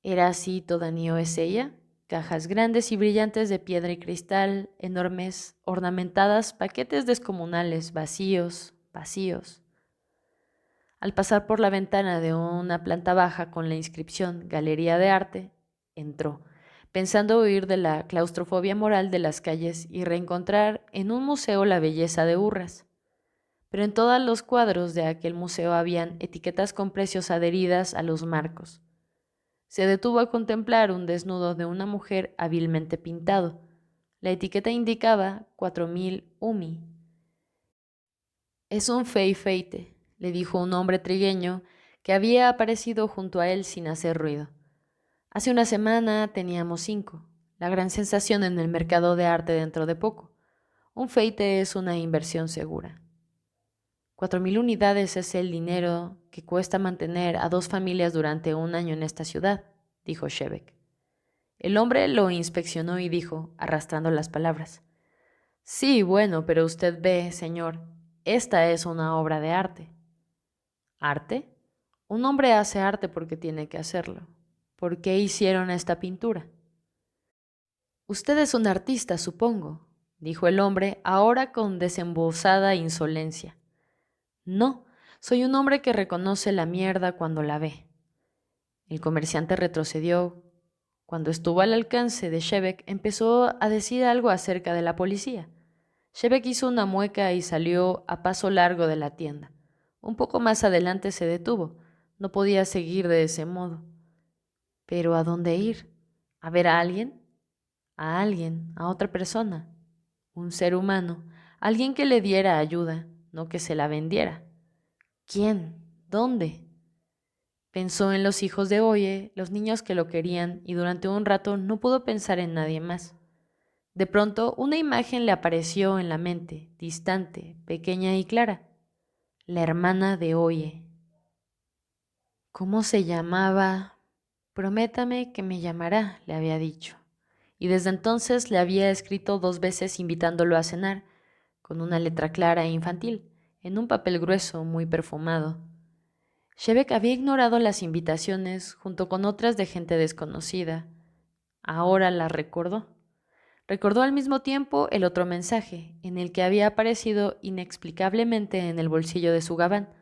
Speaker 2: ¿Era así toda Nio Esseia? Cajas grandes y brillantes de piedra y cristal, enormes, ornamentadas, paquetes descomunales, vacíos, vacíos. Al pasar por la ventana de una planta baja con la inscripción Galería de Arte, entró, pensando huir de la claustrofobia moral de las calles y reencontrar en un museo la belleza de Urras. Pero en todos los cuadros de aquel museo habían etiquetas con precios adheridas a los marcos. Se detuvo a contemplar un desnudo de una mujer hábilmente pintado. La etiqueta indicaba 4.000 umi. Es un feite, le dijo un hombre trigueño que había aparecido junto a él sin hacer ruido. Hace una semana teníamos 5, la gran sensación en el mercado de arte dentro de poco. Un feite es una inversión segura. 4.000 unidades es el dinero que cuesta mantener a 2 familias durante un año en esta ciudad, dijo Shebek. El hombre lo inspeccionó y dijo, arrastrando las palabras: Sí, bueno, pero usted ve, señor, esta es una obra de arte. ¿Arte? Un hombre hace arte porque tiene que hacerlo. ¿Por qué hicieron esta pintura? Usted es un artista, supongo, dijo el hombre, ahora con desembozada insolencia. No, soy un hombre que reconoce la mierda cuando la ve. El comerciante retrocedió. Cuando estuvo al alcance de Shebek, empezó a decir algo acerca de la policía. Shebek hizo una mueca y salió a paso largo de la tienda. Un poco más adelante se detuvo. No podía seguir de ese modo. ¿Pero a dónde ir? ¿A ver a alguien? A alguien, a otra persona. Un ser humano. Alguien que le diera ayuda, no que se la vendiera. ¿Quién? ¿Dónde? Pensó en los hijos de Oye, los niños que lo querían, y durante un rato no pudo pensar en nadie más. De pronto, una imagen le apareció en la mente, distante, pequeña y clara. La hermana de Oye. ¿Cómo se llamaba? Prométame que me llamará, le había dicho. Y desde entonces le había escrito 2 veces invitándolo a cenar, con una letra clara e infantil, en un papel grueso muy perfumado. Shebek había ignorado las invitaciones junto con otras de gente desconocida. Ahora las recordó. Recordó al mismo tiempo el otro mensaje, en el que había aparecido inexplicablemente en el bolsillo de su gabán.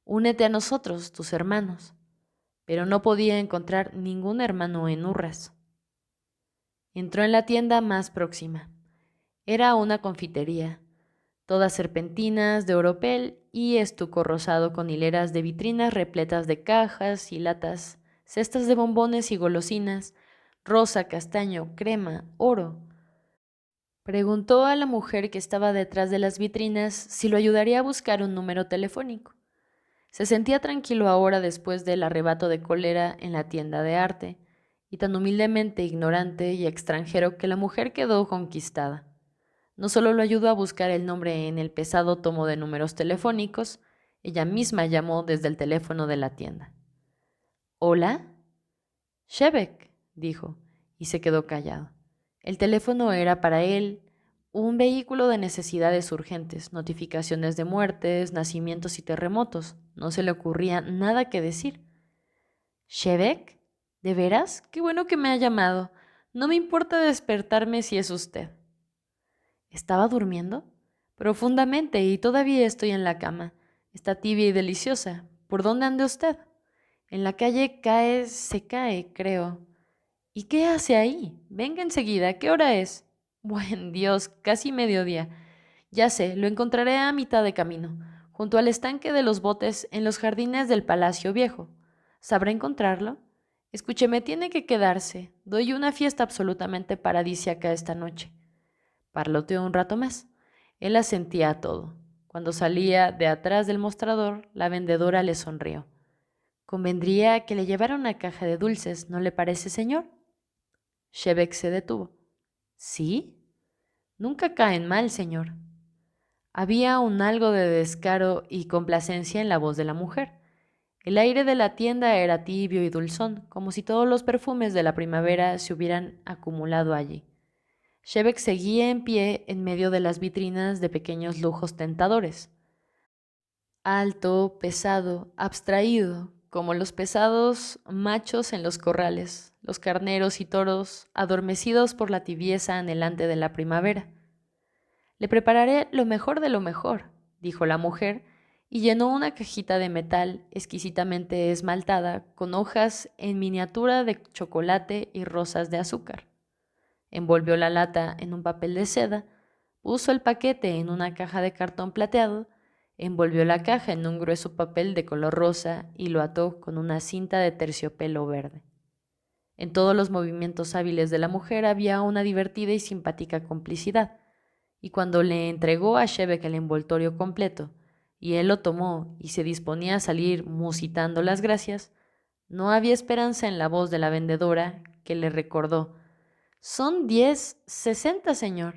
Speaker 2: Únete a nosotros, tus hermanos. Pero no podía encontrar ningún hermano en Urras. Entró en la tienda más próxima. Era una confitería, todas serpentinas de oropel y estuco rosado con hileras de vitrinas repletas de cajas y latas, cestas de bombones y golosinas, rosa, castaño, crema, oro. Preguntó a la mujer que estaba detrás de las vitrinas si lo ayudaría a buscar un número telefónico. Se sentía tranquilo ahora después del arrebato de cólera en la tienda de arte, y tan humildemente ignorante y extranjero que la mujer quedó conquistada. No solo lo ayudó a buscar el nombre en el pesado tomo de números telefónicos, ella misma llamó desde el teléfono de la tienda. ¿Hola? Shebek, dijo, y se quedó callado. El teléfono era para él un vehículo de necesidades urgentes, notificaciones de muertes, nacimientos y terremotos. No se le ocurría nada que decir. ¿Shebek? ¿De veras? Qué bueno que me ha llamado. No me importa despertarme si es usted. ¿Estaba durmiendo? Profundamente, y todavía estoy en la cama. Está tibia y deliciosa. ¿Por dónde anda usted? En la calle se cae, creo. ¿Y qué hace ahí? Venga enseguida, ¿qué hora es? Buen Dios, casi mediodía. Ya sé, lo encontraré a mitad de camino, junto al estanque de los botes en los jardines del Palacio Viejo. ¿Sabrá encontrarlo? Escúcheme, tiene que quedarse. Doy una fiesta absolutamente paradisíaca esta noche. Parloteó un rato más. Él asentía a todo. Cuando salía de atrás del mostrador, la vendedora le sonrió. Convendría que le llevara una caja de dulces, ¿no le parece, señor? Shebek se detuvo. ¿Sí? Nunca caen mal, señor. Había un algo de descaro y complacencia en la voz de la mujer. El aire de la tienda era tibio y dulzón, como si todos los perfumes de la primavera se hubieran acumulado allí. Shebek seguía en pie en medio de las vitrinas de pequeños lujos tentadores. Alto, pesado, abstraído, como los pesados machos en los corrales, los carneros y toros adormecidos por la tibieza anhelante de la primavera. Le prepararé lo mejor de lo mejor, dijo la mujer, y llenó una cajita de metal exquisitamente esmaltada con hojas en miniatura de chocolate y rosas de azúcar. Envolvió la lata en un papel de seda, puso el paquete en una caja de cartón plateado, envolvió la caja en un grueso papel de color rosa y lo ató con una cinta de terciopelo verde. En todos los movimientos hábiles de la mujer había una divertida y simpática complicidad, y cuando le entregó a Shebek el envoltorio completo, y él lo tomó y se disponía a salir musitando las gracias, no había esperanza en la voz de la vendedora que le recordó: «Son 10.60, señor».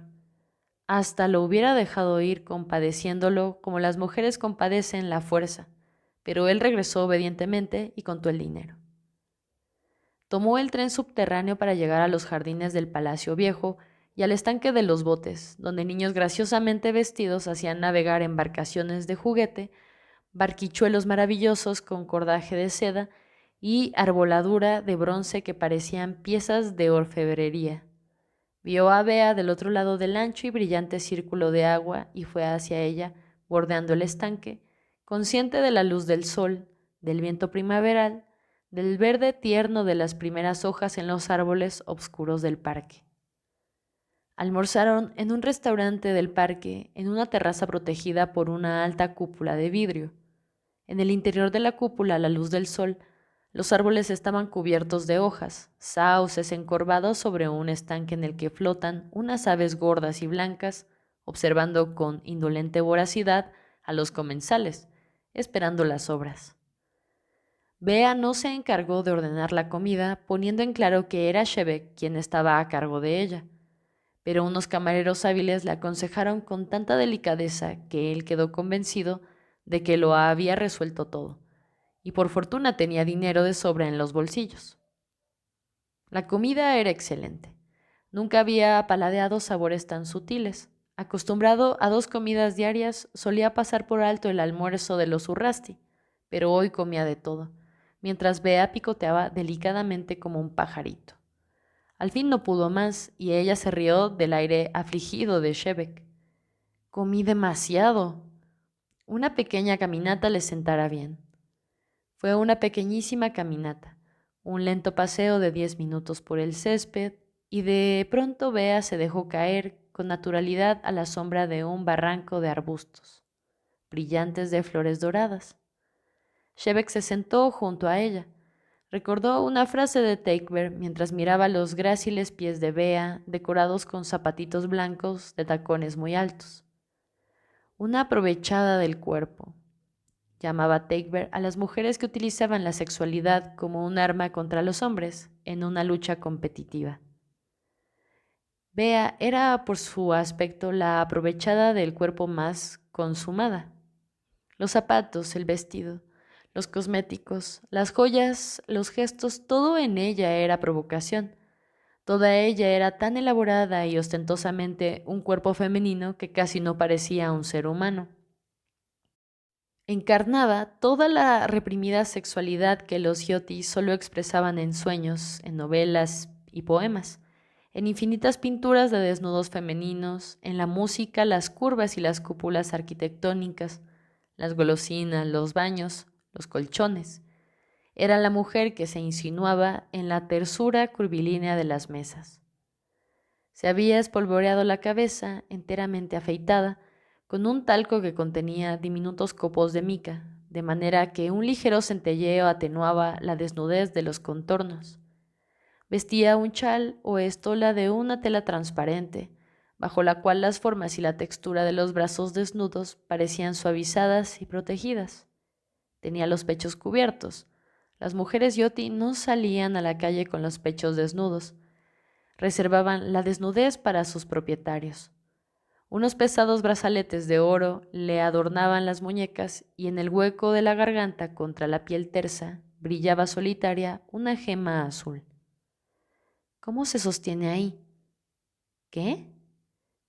Speaker 2: Hasta lo hubiera dejado ir compadeciéndolo como las mujeres compadecen la fuerza, pero él regresó obedientemente y contó el dinero. Tomó el tren subterráneo para llegar a los jardines del Palacio Viejo y al estanque de los botes, donde niños graciosamente vestidos hacían navegar embarcaciones de juguete, barquichuelos maravillosos con cordaje de seda y arboladura de bronce que parecían piezas de orfebrería. Vio a Bea del otro lado del ancho y brillante círculo de agua y fue hacia ella, bordeando el estanque, consciente de la luz del sol, del viento primaveral, del verde tierno de las primeras hojas en los árboles obscuros del parque. Almorzaron en un restaurante del parque, en una terraza protegida por una alta cúpula de vidrio. En el interior de la cúpula, a la luz del sol, los árboles estaban cubiertos de hojas, sauces encorvados sobre un estanque en el que flotan unas aves gordas y blancas, observando con indolente voracidad a los comensales, esperando las obras. Bea no se encargó de ordenar la comida, poniendo en claro que era Shebek quien estaba a cargo de ella, pero unos camareros hábiles le aconsejaron con tanta delicadeza que él quedó convencido de que lo había resuelto todo, y por fortuna tenía dinero de sobra en los bolsillos. La comida era excelente. Nunca había paladeado sabores tan sutiles. Acostumbrado a 2 comidas diarias, solía pasar por alto el almuerzo de los Urrasti, pero hoy comía de todo, mientras Bea picoteaba delicadamente como un pajarito. Al fin no pudo más, y ella se rió del aire afligido de Shebek. Comí demasiado. Una pequeña caminata le sentará bien. Fue una pequeñísima caminata, un lento paseo de 10 minutos por el césped, y de pronto Bea se dejó caer con naturalidad a la sombra de un barranco de arbustos, brillantes de flores doradas. Shebek se sentó junto a ella. Recordó una frase de Teikberg mientras miraba los gráciles pies de Bea, decorados con zapatitos blancos de tacones muy altos. Una aprovechada del cuerpo, llamaba Teikberg a las mujeres que utilizaban la sexualidad como un arma contra los hombres en una lucha competitiva. Bea era por su aspecto la aprovechada del cuerpo más consumada. Los zapatos, el vestido, los cosméticos, las joyas, los gestos, todo en ella era provocación. Toda ella era tan elaborada y ostentosamente un cuerpo femenino que casi no parecía un ser humano. Encarnaba toda la reprimida sexualidad que los Gioti solo expresaban en sueños, en novelas y poemas, en infinitas pinturas de desnudos femeninos, en la música, las curvas y las cúpulas arquitectónicas, las golosinas, los baños, los colchones. Era la mujer que se insinuaba en la tersura curvilínea de las mesas. Se había espolvoreado la cabeza, enteramente afeitada, con un talco que contenía diminutos copos de mica, de manera que un ligero centelleo atenuaba la desnudez de los contornos. Vestía un chal o estola de una tela transparente, bajo la cual las formas y la textura de los brazos desnudos parecían suavizadas y protegidas. Tenía los pechos cubiertos. Las mujeres yoti no salían a la calle con los pechos desnudos. Reservaban la desnudez para sus propietarios. Unos pesados brazaletes de oro le adornaban las muñecas y en el hueco de la garganta contra la piel tersa brillaba solitaria una gema azul. ¿Cómo se sostiene ahí? ¿Qué?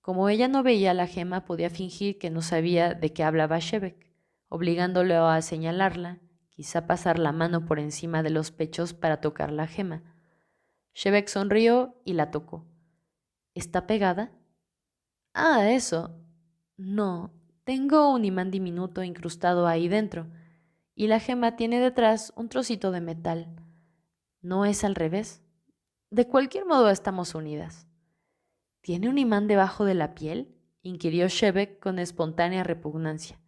Speaker 2: Como ella no veía la gema, podía fingir que no sabía de qué hablaba Shebek, obligándolo a señalarla, quizá pasar la mano por encima de los pechos para tocar la gema. Shebek sonrió y la tocó. ¿Está pegada? Ah, eso. No, tengo un imán diminuto incrustado ahí dentro, y la gema tiene detrás un trocito de metal. ¿No es al revés? De cualquier modo estamos unidas. ¿Tiene un imán debajo de la piel?, inquirió Shebek con espontánea repugnancia.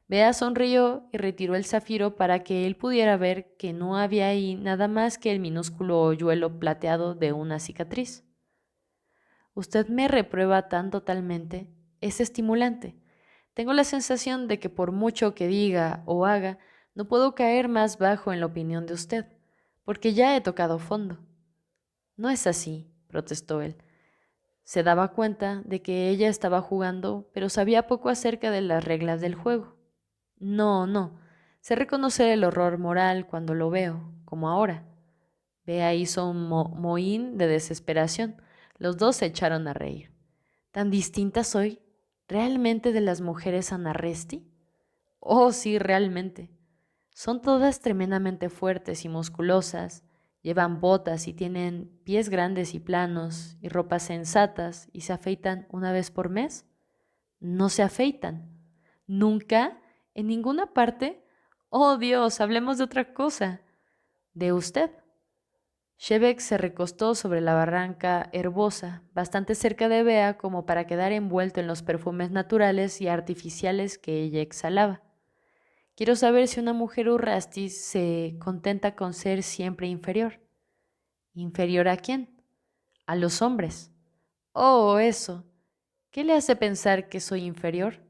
Speaker 2: Bea sonrió y retiró el zafiro para que él pudiera ver que no había ahí nada más que el minúsculo hoyuelo plateado de una cicatriz. Usted me reprueba tan totalmente. Es estimulante. Tengo la sensación de que por mucho que diga o haga, no puedo caer más bajo en la opinión de usted, porque ya he tocado fondo. No es así, protestó él. Se daba cuenta de que ella estaba jugando, pero sabía poco acerca de las reglas del juego. No, no. Sé reconocer el horror moral cuando lo veo, como ahora. Bea hizo un mohín de desesperación. Los dos se echaron a reír. ¿Tan distinta soy realmente de las mujeres Anarresti? Oh, sí, realmente. Son todas tremendamente fuertes y musculosas, llevan botas y tienen pies grandes y planos y ropas sensatas y se afeitan una vez por mes. No se afeitan. ¿Nunca? ¿En ninguna parte? Oh, Dios, hablemos de otra cosa. ¿De usted? Shebek se recostó sobre la barranca herbosa, bastante cerca de Bea como para quedar envuelto en los perfumes naturales y artificiales que ella exhalaba. Quiero saber si una mujer Urrasti se contenta con ser siempre inferior. ¿Inferior a quién? A los hombres. Oh, eso. ¿Qué le hace pensar que soy inferior?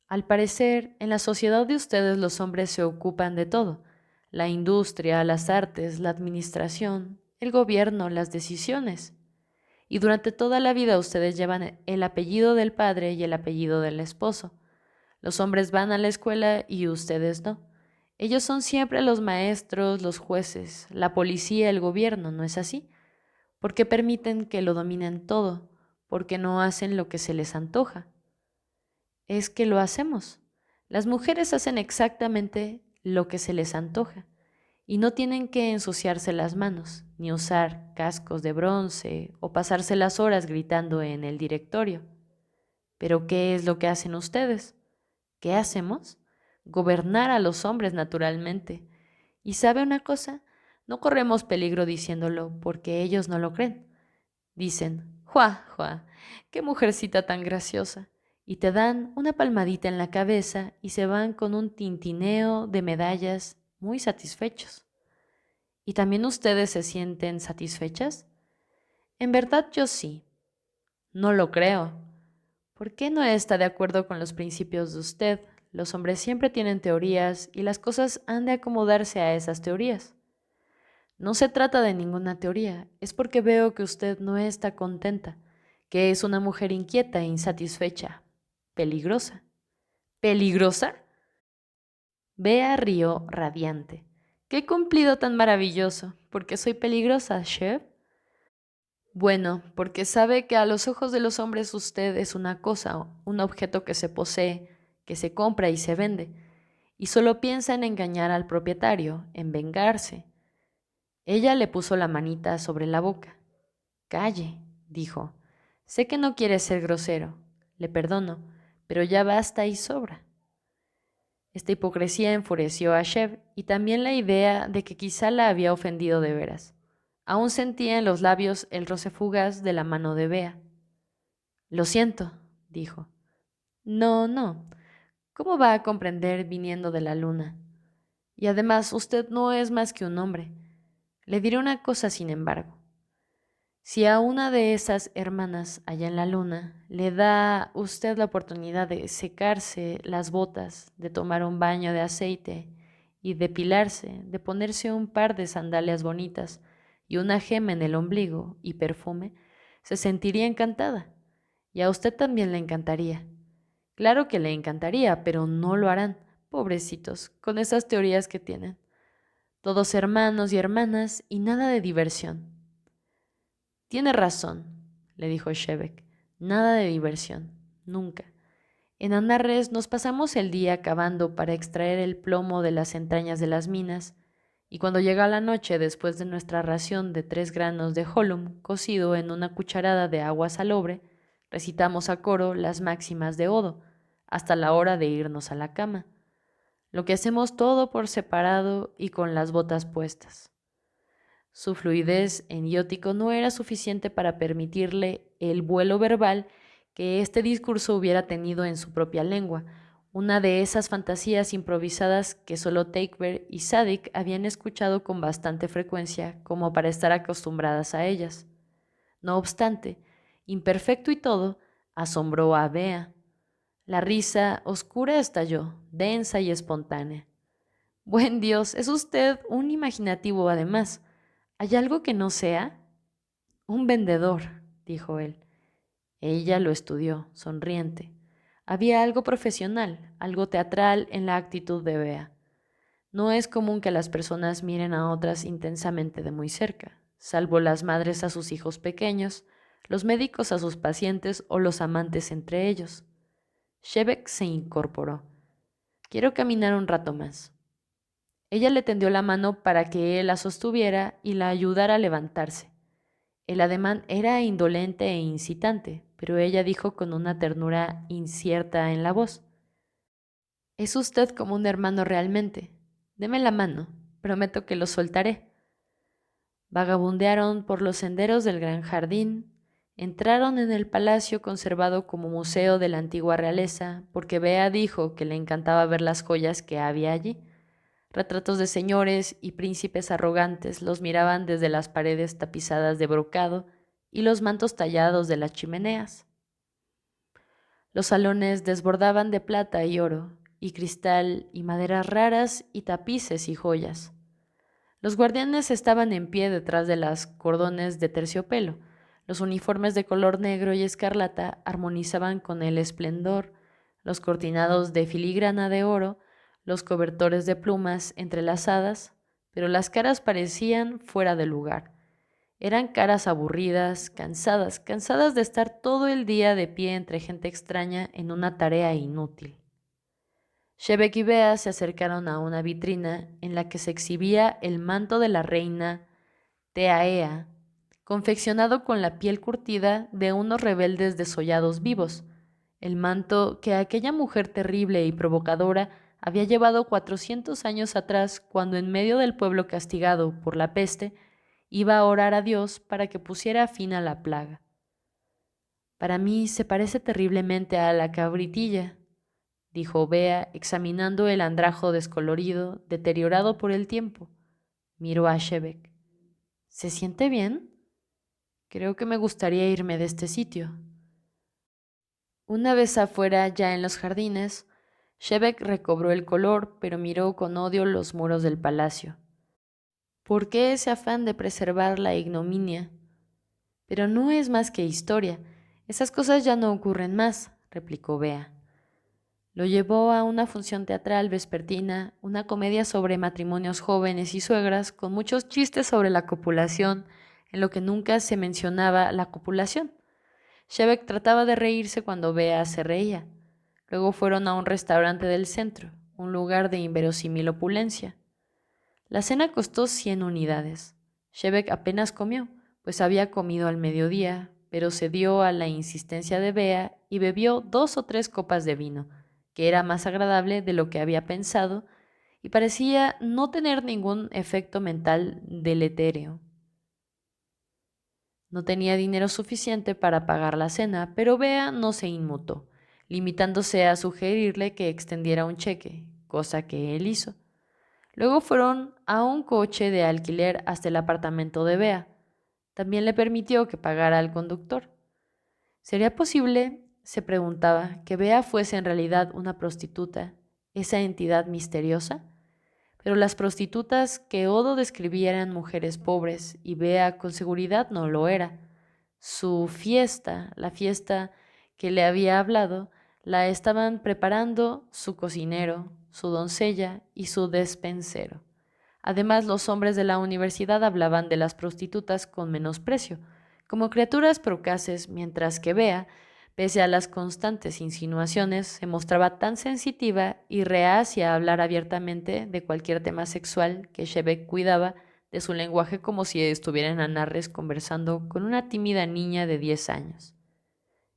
Speaker 2: Al parecer, en la sociedad de ustedes los hombres se ocupan de todo: la industria, las artes, la administración, el gobierno, las decisiones. Y durante toda la vida ustedes llevan el apellido del padre y el apellido del esposo. Los hombres van a la escuela y ustedes no. Ellos son siempre los maestros, los jueces, la policía, el gobierno, ¿no es así? ¿Por qué permiten que lo dominen todo? ¿Por qué no hacen lo que se les antoja? Es que lo hacemos. Las mujeres hacen exactamente lo que se les antoja y no tienen que ensuciarse las manos, ni usar cascos de bronce o pasarse las horas gritando en el directorio. ¿Pero qué es lo que hacen ustedes? ¿Qué hacemos? Gobernar a los hombres naturalmente. ¿Y sabe una cosa? No corremos peligro diciéndolo porque ellos no lo creen. Dicen, ¡Jua, jua! ¡Qué mujercita tan graciosa! Y te dan una palmadita en la cabeza y se van con un tintineo de medallas muy satisfechos. ¿Y también ustedes se sienten satisfechas? En verdad yo sí. No lo creo. ¿Por qué no está de acuerdo con los principios de usted? Los hombres siempre tienen teorías y las cosas han de acomodarse a esas teorías. No se trata de ninguna teoría, es porque veo que usted no está contenta, que es una mujer inquieta e insatisfecha, peligrosa. ¿Peligrosa? Bea rió radiante. ¡Qué cumplido tan maravilloso! ¿Por qué soy peligrosa, chef? Bueno, porque sabe que a los ojos de los hombres usted es una cosa, un objeto que se posee, que se compra y se vende, y solo piensa en engañar al propietario, en vengarse. Ella le puso la manita sobre la boca. Calle, dijo. Sé que no quiere ser grosero, le perdono, pero ya basta y sobra. Esta hipocresía enfureció a Shev y también la idea de que quizá la había ofendido de veras. Aún sentía en los labios el roce fugaz de la mano de Bea. Lo siento, dijo. No, no. ¿Cómo va a comprender viniendo de la luna? Y además, usted no es más que un hombre. Le diré una cosa, sin embargo. Si a una de esas hermanas allá en la luna le da usted la oportunidad de secarse las botas, de tomar un baño de aceite y depilarse, de ponerse un par de sandalias bonitas y una gema en el ombligo y perfume, se sentiría encantada. Y a usted también le encantaría. Claro que le encantaría, pero no lo harán, pobrecitos, con esas teorías que tienen. Todos hermanos y hermanas y nada de diversión. Tiene razón, le dijo Shebek. Nada de diversión, nunca. En Anarres nos pasamos el día cavando para extraer el plomo de las entrañas de las minas, y cuando llega la noche, después de nuestra ración de 3 granos de holum cocido en una cucharada de agua salobre, recitamos a coro las máximas de Odo, hasta la hora de irnos a la cama. Lo que hacemos todo por separado y con las botas puestas. Su fluidez eniótico no era suficiente para permitirle el vuelo verbal que este discurso hubiera tenido en su propia lengua, una de esas fantasías improvisadas que solo Takeber y Sadik habían escuchado con bastante frecuencia como para estar acostumbradas a ellas. No obstante, imperfecto y todo, asombró a Bea. La risa oscura estalló, densa y espontánea. Buen Dios, es usted un imaginativo además. ¿Hay algo que no sea? Un vendedor, dijo él. Ella lo estudió, sonriente. Había algo profesional, algo teatral en la actitud de Bea. No es común que las personas miren a otras intensamente de muy cerca, salvo las madres a sus hijos pequeños, los médicos a sus pacientes o los amantes entre ellos. Shebek se incorporó. Quiero caminar un rato más. Ella le tendió la mano para que él la sostuviera y la ayudara a levantarse. El ademán era indolente e incitante, pero ella dijo con una ternura incierta en la voz: Es usted como un hermano realmente. Deme la mano, prometo que lo soltaré. Vagabundearon por los senderos del gran jardín, entraron en el palacio conservado como museo de la antigua realeza, porque Bea dijo que le encantaba ver las joyas que había allí. Retratos de señores y príncipes arrogantes los miraban desde las paredes tapizadas de brocado y los mantos tallados de las chimeneas. Los salones desbordaban de plata y oro, y cristal y maderas raras y tapices y joyas. Los guardianes estaban en pie detrás de las cordones de terciopelo. Los uniformes de color negro y escarlata armonizaban con el esplendor, los cortinados de filigrana de oro, los cobertores de plumas entrelazadas, pero las caras parecían fuera de lugar. Eran caras aburridas, cansadas de estar todo el día de pie entre gente extraña en una tarea inútil. Shebek y Bea se acercaron a una vitrina en la que se exhibía el manto de la reina Teaea, confeccionado con la piel curtida de unos rebeldes desollados vivos, el manto que aquella mujer terrible y provocadora había llevado 400 años atrás cuando en medio del pueblo castigado por la peste iba a orar a Dios para que pusiera fin a la plaga. Para mí se parece terriblemente a la cabritilla, dijo Bea, examinando el andrajo descolorido, deteriorado por el tiempo. Miró a Shebek. ¿Se siente bien? Creo que me gustaría irme de este sitio. Una vez afuera, ya en los jardines, Shebek recobró el color, pero miró con odio los muros del palacio. ¿Por qué ese afán de preservar la ignominia? Pero no es más que historia. Esas cosas ya no ocurren más, replicó Bea. Lo llevó a una función teatral vespertina, una comedia sobre matrimonios jóvenes y suegras, con muchos chistes sobre la copulación, en lo que nunca se mencionaba la copulación. Shebek trataba de reírse cuando Bea se reía. Luego fueron a un restaurante del centro, un lugar de inverosímil opulencia. La cena costó 100 unidades. Shebek apenas comió, pues había comido al mediodía, pero cedió a la insistencia de Bea y bebió 2 o 3 copas de vino, que era más agradable de lo que había pensado y parecía no tener ningún efecto mental deletéreo. No tenía dinero suficiente para pagar la cena, pero Bea no se inmutó, limitándose a sugerirle que extendiera un cheque, cosa que él hizo. Luego fueron a un coche de alquiler hasta el apartamento de Bea. También le permitió que pagara al conductor. ¿Sería posible, se preguntaba, que Bea fuese en realidad una prostituta, esa entidad misteriosa? Pero las prostitutas que Odo describía eran mujeres pobres y Bea con seguridad no lo era. Su fiesta, la fiesta que le había hablado, la estaban preparando su cocinero, su doncella y su despensero. Además, los hombres de la universidad hablaban de las prostitutas con menosprecio, como criaturas procaces, mientras que Bea, pese a las constantes insinuaciones, se mostraba tan sensitiva y reacia a hablar abiertamente de cualquier tema sexual que Shebek cuidaba de su lenguaje como si estuviera en Anarres conversando con una tímida niña de 10 años.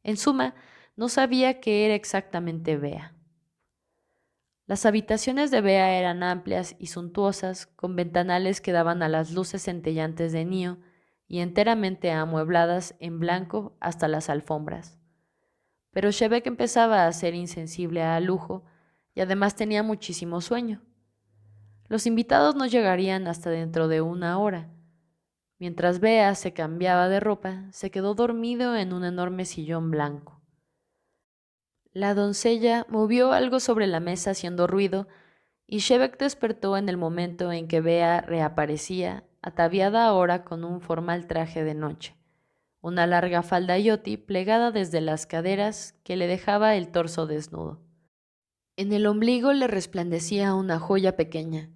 Speaker 2: En suma, no sabía qué era exactamente Bea. Las habitaciones de Bea eran amplias y suntuosas, con ventanales que daban a las luces centellantes de Nio y enteramente amuebladas en blanco hasta las alfombras. Pero Shebek empezaba a ser insensible al lujo y además tenía muchísimo sueño. Los invitados no llegarían hasta dentro de 1 hora. Mientras Bea se cambiaba de ropa, se quedó dormido en un enorme sillón blanco. La doncella movió algo sobre la mesa haciendo ruido y Shebek despertó en el momento en que Bea reaparecía, ataviada ahora con un formal traje de noche, una larga falda yoti plegada desde las caderas que le dejaba el torso desnudo. En el ombligo le resplandecía una joya pequeña,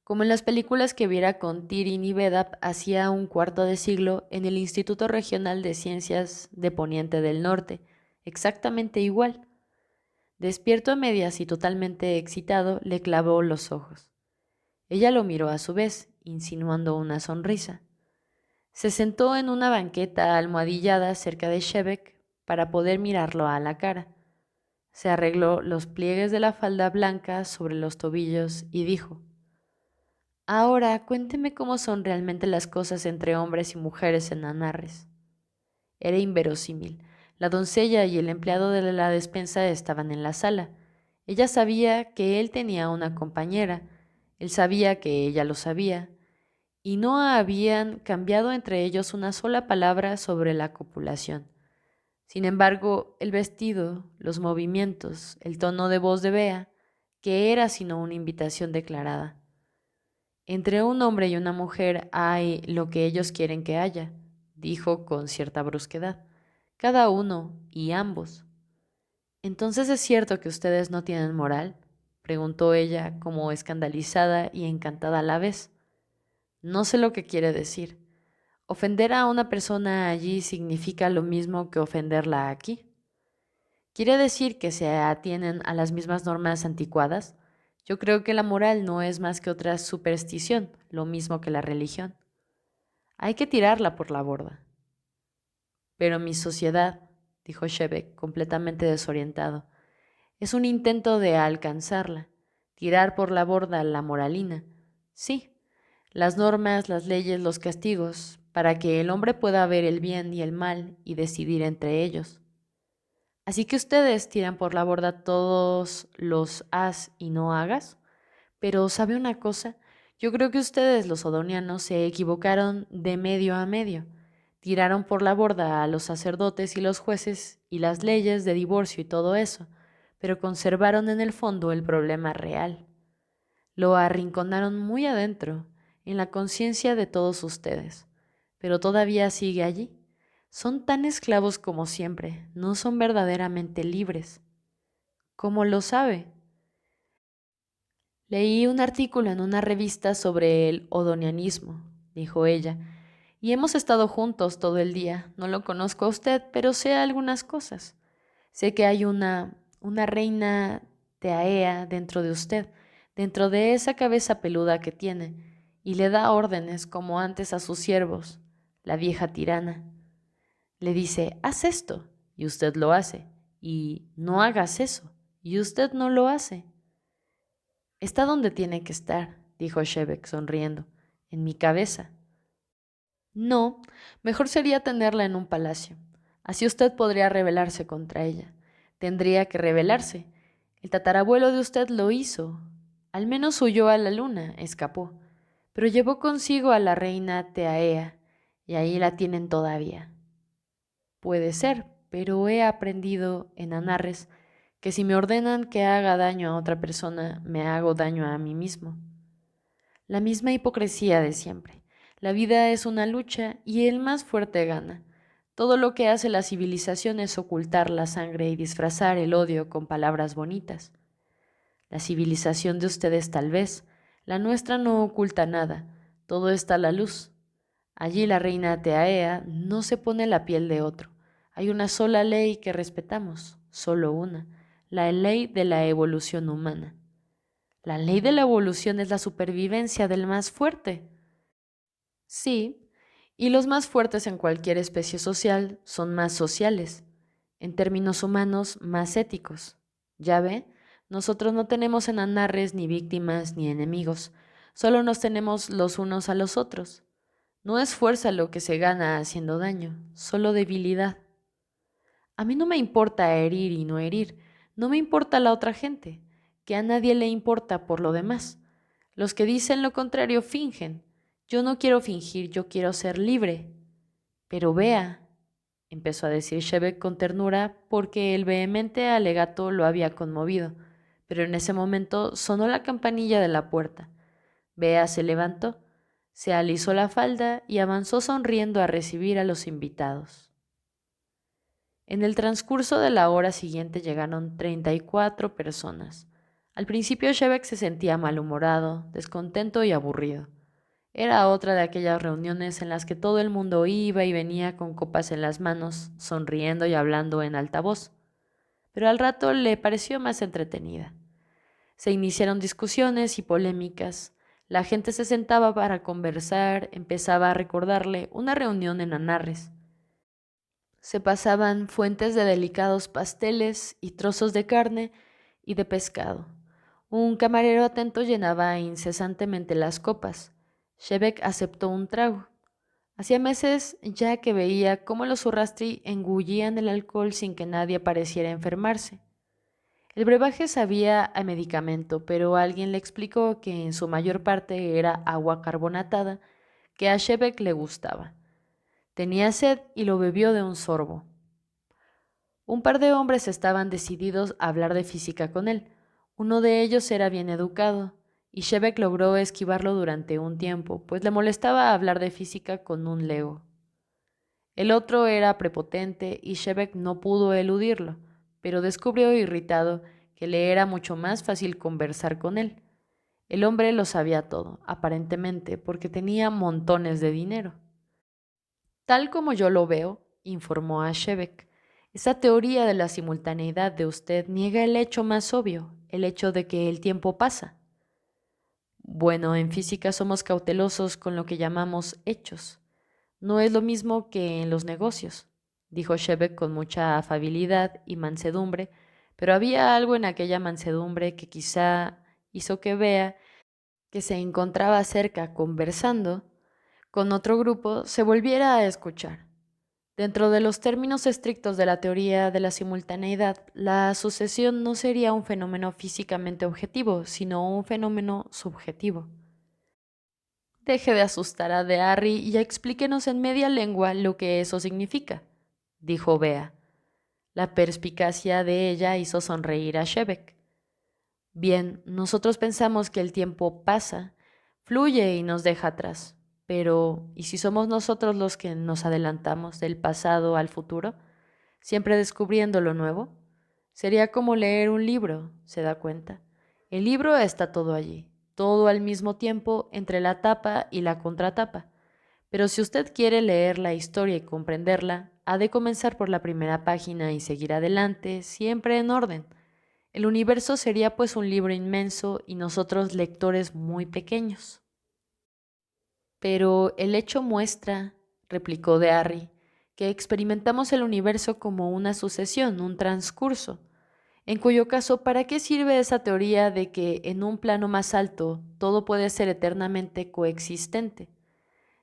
Speaker 2: como en las películas que viera con Tirin y Vedap hacía un cuarto de siglo en el Instituto Regional de Ciencias de Poniente del Norte, exactamente igual. Despierto a medias y totalmente excitado, le clavó los ojos. Ella lo miró a su vez, insinuando una sonrisa. Se sentó en una banqueta almohadillada cerca de Shebek para poder mirarlo a la cara. Se arregló los pliegues de la falda blanca sobre los tobillos y dijo: «Ahora cuénteme cómo son realmente las cosas entre hombres y mujeres en Anarres». Era inverosímil. La doncella y el empleado de la despensa estaban en la sala. Ella sabía que él tenía una compañera, él sabía que ella lo sabía, y no habían cambiado entre ellos una sola palabra sobre la copulación. Sin embargo, el vestido, los movimientos, el tono de voz de Bea, ¿qué era sino una invitación declarada? Entre un hombre y una mujer hay lo que ellos quieren que haya, dijo con cierta brusquedad. Cada uno y ambos. ¿Entonces es cierto que ustedes no tienen moral?, preguntó ella, como escandalizada y encantada a la vez. No sé lo que quiere decir. Ofender a una persona allí significa lo mismo que ofenderla aquí. ¿Quiere decir que se atienen a las mismas normas anticuadas? Yo creo que la moral no es más que otra superstición, lo mismo que la religión. Hay que tirarla por la borda. Pero mi sociedad, dijo Shebeck, completamente desorientado, es un intento de alcanzarla, tirar por la borda la moralina. Sí, las normas, las leyes, los castigos, para que el hombre pueda ver el bien y el mal y decidir entre ellos. Así que ustedes tiran por la borda todos los haz y no hagas. Pero ¿sabe una cosa? Yo creo que ustedes, los odonianos, se equivocaron de medio a medio. Tiraron por la borda a los sacerdotes y los jueces y las leyes de divorcio y todo eso, pero conservaron en el fondo el problema real. Lo arrinconaron muy adentro, en la conciencia de todos ustedes, pero todavía sigue allí. Son tan esclavos como siempre, no son verdaderamente libres. ¿Cómo lo sabe? Leí un artículo en una revista sobre el odonianismo, dijo ella, y hemos estado juntos todo el día. No lo conozco a usted, pero sé algunas cosas. Sé que hay una reina Teaea dentro de usted, dentro de esa cabeza peluda que tiene, y le da órdenes como antes a sus siervos, la vieja tirana. Le dice, haz esto, y usted lo hace, y no hagas eso, y usted no lo hace. Está donde tiene que estar, dijo Shebeck sonriendo, en mi cabeza. No, mejor sería tenerla en un palacio. Así usted podría rebelarse contra ella. Tendría que rebelarse. El tatarabuelo de usted lo hizo. Al menos huyó a la luna, escapó. Pero llevó consigo a la reina Teaea, y ahí la tienen todavía. Puede ser, pero he aprendido en Anarres que si me ordenan que haga daño a otra persona, me hago daño a mí mismo. La misma hipocresía de siempre. La vida es una lucha y el más fuerte gana. Todo lo que hace la civilización es ocultar la sangre y disfrazar el odio con palabras bonitas. La civilización de ustedes tal vez, la nuestra no oculta nada, todo está a la luz. Allí la reina Teaea no se pone la piel de otro. Hay una sola ley que respetamos, solo una, la ley de la evolución humana. La ley de la evolución es la supervivencia del más fuerte. Sí, y los más fuertes en cualquier especie social son más sociales, en términos humanos, más éticos. ¿Ya ve? Nosotros no tenemos en Anarres ni víctimas ni enemigos, solo nos tenemos los unos a los otros. No es fuerza lo que se gana haciendo daño, solo debilidad. A mí no me importa herir y no herir, no me importa la otra gente, que a nadie le importa por lo demás. Los que dicen lo contrario fingen. Yo no quiero fingir, yo quiero ser libre. Pero vea, empezó a decir Shebeck con ternura porque el vehemente alegato lo había conmovido, pero en ese momento sonó la campanilla de la puerta. Bea se levantó, se alisó la falda y avanzó sonriendo a recibir a los invitados. En el transcurso de la hora siguiente llegaron 34 personas. Al principio Shebeck se sentía malhumorado, descontento y aburrido. Era otra de aquellas reuniones en las que todo el mundo iba y venía con copas en las manos, sonriendo y hablando en alta voz. Pero al rato le pareció más entretenida. Se iniciaron discusiones y polémicas. La gente se sentaba para conversar, empezaba a recordarle una reunión en Anarres. Se pasaban fuentes de delicados pasteles y trozos de carne y de pescado. Un camarero atento llenaba incesantemente las copas. Shebeck aceptó un trago. Hacía meses ya que veía cómo los Urrasti engullían el alcohol sin que nadie pareciera enfermarse. El brebaje sabía a medicamento, pero alguien le explicó que en su mayor parte era agua carbonatada, que a Shebeck le gustaba. Tenía sed y lo bebió de un sorbo. Un par de hombres estaban decididos a hablar de física con él. Uno de ellos era bien educado, y Shebeck logró esquivarlo durante un tiempo, pues le molestaba hablar de física con un lego. El otro era prepotente y Shebeck no pudo eludirlo, pero descubrió irritado que le era mucho más fácil conversar con él. El hombre lo sabía todo, aparentemente, porque tenía montones de dinero. Tal como yo lo veo, informó a Shebek, esa teoría de la simultaneidad de usted niega el hecho más obvio, el hecho de que el tiempo pasa. Bueno, en física somos cautelosos con lo que llamamos hechos. No es lo mismo que en los negocios, dijo Shebek con mucha afabilidad y mansedumbre, pero había algo en aquella mansedumbre que quizá hizo que Bea, que se encontraba cerca conversando con otro grupo, se volviera a escuchar. Dentro de los términos estrictos de la teoría de la simultaneidad, la sucesión no sería un fenómeno físicamente objetivo, sino un fenómeno subjetivo. Deje de asustar a De Harry y explíquenos en media lengua lo que eso significa, dijo Bea. La perspicacia de ella hizo sonreír a Shebek. Bien, nosotros pensamos que el tiempo pasa, fluye y nos deja atrás. Pero, ¿y si somos nosotros los que nos adelantamos del pasado al futuro, siempre descubriendo lo nuevo? Sería como leer un libro, ¿se da cuenta? El libro está todo allí, todo al mismo tiempo entre la tapa y la contratapa. Pero si usted quiere leer la historia y comprenderla, ha de comenzar por la primera página y seguir adelante, siempre en orden. El universo sería pues un libro inmenso y nosotros lectores muy pequeños. Pero el hecho muestra, replicó de Harry, que experimentamos el universo como una sucesión, un transcurso, en cuyo caso, ¿para qué sirve esa teoría de que en un plano más alto todo puede ser eternamente coexistente?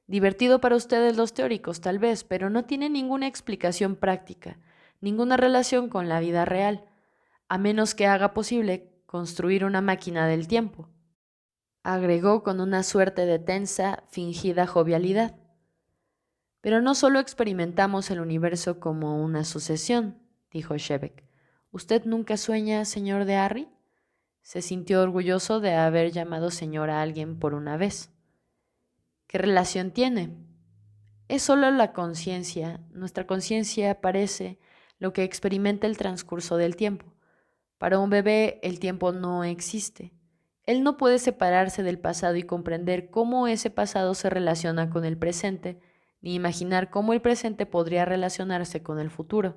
Speaker 2: Divertido para ustedes los teóricos, tal vez, pero no tiene ninguna explicación práctica, ninguna relación con la vida real, a menos que haga posible construir una máquina del tiempo, agregó con una suerte de tensa, fingida jovialidad. Pero no solo experimentamos el universo como una sucesión, dijo Shebek. ¿Usted nunca sueña, señor de Harry? Se sintió orgulloso de haber llamado señor a alguien por una vez. ¿Qué relación tiene? Es solo la conciencia. Nuestra conciencia parece lo que experimenta el transcurso del tiempo. Para un bebé el tiempo no existe. Él no puede separarse del pasado y comprender cómo ese pasado se relaciona con el presente, ni imaginar cómo el presente podría relacionarse con el futuro.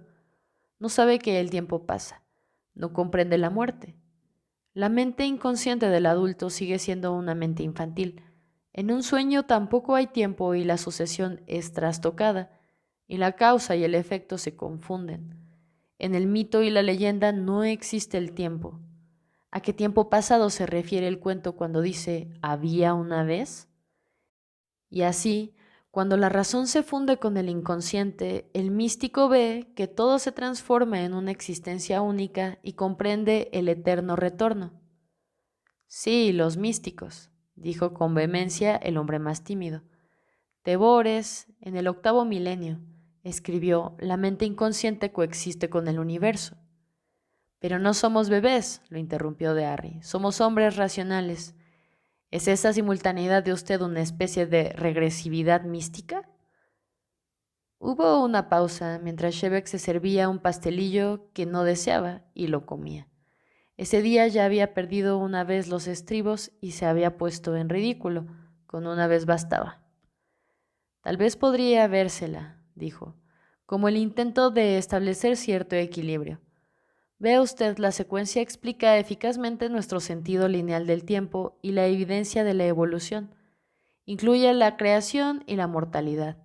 Speaker 2: No sabe que el tiempo pasa. No comprende la muerte. La mente inconsciente del adulto sigue siendo una mente infantil. En un sueño tampoco hay tiempo y la sucesión es trastocada, y la causa y el efecto se confunden. En el mito y la leyenda no existe el tiempo. ¿A qué tiempo pasado se refiere el cuento cuando dice había una vez? Y así, cuando la razón se funde con el inconsciente, el místico ve que todo se transforma en una existencia única y comprende el eterno retorno. Sí, los místicos, dijo con vehemencia el hombre más tímido. Tebores, en el 8.º milenio, escribió, la mente inconsciente coexiste con el universo. Pero no somos bebés, lo interrumpió de Harry, somos hombres racionales. ¿Es esa simultaneidad de usted una especie de regresividad mística? Hubo una pausa mientras Shebek se servía un pastelillo que no deseaba y lo comía. Ese día ya había perdido una vez los estribos y se había puesto en ridículo. Con una vez bastaba. Tal vez podría vérsela, dijo, como el intento de establecer cierto equilibrio. Vea usted, la secuencia explica eficazmente nuestro sentido lineal del tiempo y la evidencia de la evolución. Incluye la creación y la mortalidad,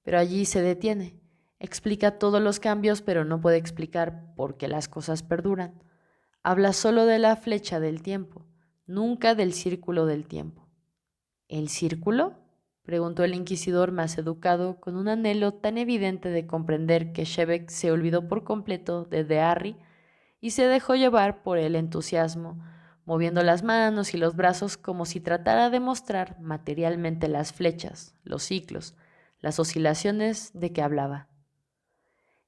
Speaker 2: pero allí se detiene. Explica todos los cambios, pero no puede explicar por qué las cosas perduran. Habla solo de la flecha del tiempo, nunca del círculo del tiempo. ¿El círculo? Preguntó el inquisidor más educado, con un anhelo tan evidente de comprender que Shebek se olvidó por completo de Harry y se dejó llevar por el entusiasmo, moviendo las manos y los brazos como si tratara de mostrar materialmente las flechas, los ciclos, las oscilaciones de que hablaba.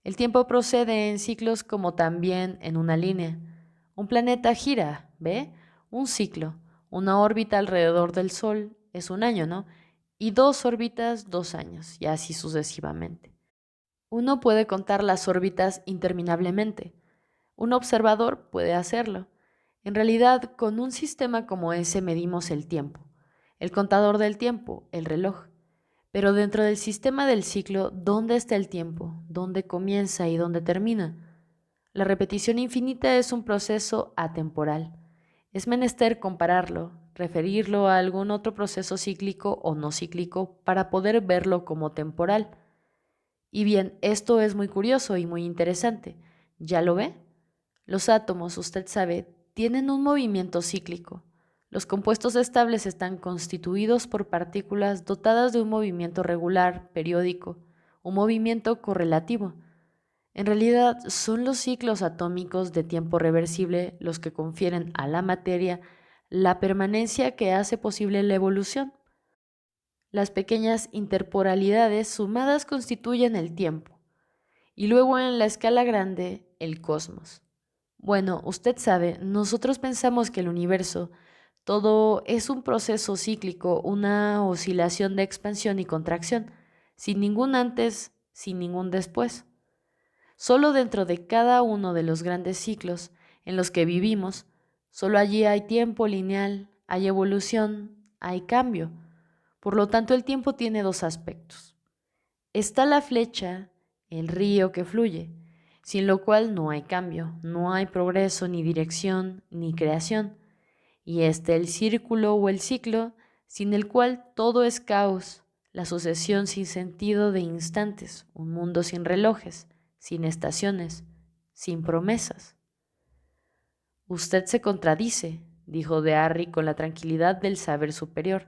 Speaker 2: El tiempo procede en ciclos como también en una línea. Un planeta gira, ¿ve? Un ciclo, una órbita alrededor del Sol es un año, ¿no? Y 2 órbitas, 2 años, y así sucesivamente. Uno puede contar las órbitas interminablemente. Un observador puede hacerlo. En realidad, con un sistema como ese medimos el tiempo, el contador del tiempo, el reloj. Pero dentro del sistema del ciclo, ¿dónde está el tiempo? ¿Dónde comienza y dónde termina? La repetición infinita es un proceso atemporal. Es menester compararlo, referirlo a algún otro proceso cíclico o no cíclico para poder verlo como temporal. Y bien, esto es muy curioso y muy interesante. ¿Ya lo ve? Los átomos, usted sabe, tienen un movimiento cíclico. Los compuestos estables están constituidos por partículas dotadas de un movimiento regular, periódico, un movimiento correlativo. En realidad, son los ciclos atómicos de tiempo reversible los que confieren a la materia la permanencia que hace posible la evolución. Las pequeñas interporalidades sumadas constituyen el tiempo, y luego en la escala grande, el cosmos. Bueno, usted sabe, nosotros pensamos que el universo, todo es un proceso cíclico, una oscilación de expansión y contracción, sin ningún antes, sin ningún después. Solo dentro de cada uno de los grandes ciclos en los que vivimos, solo allí hay tiempo lineal, hay evolución, hay cambio. Por lo tanto, el tiempo tiene dos aspectos. Está la flecha, el río que fluye, sin lo cual no hay cambio, no hay progreso, ni dirección, ni creación. Y está el círculo o el ciclo, sin el cual todo es caos, la sucesión sin sentido de instantes, un mundo sin relojes, sin estaciones, sin promesas. Usted se contradice, dijo de Harry con la tranquilidad del saber superior.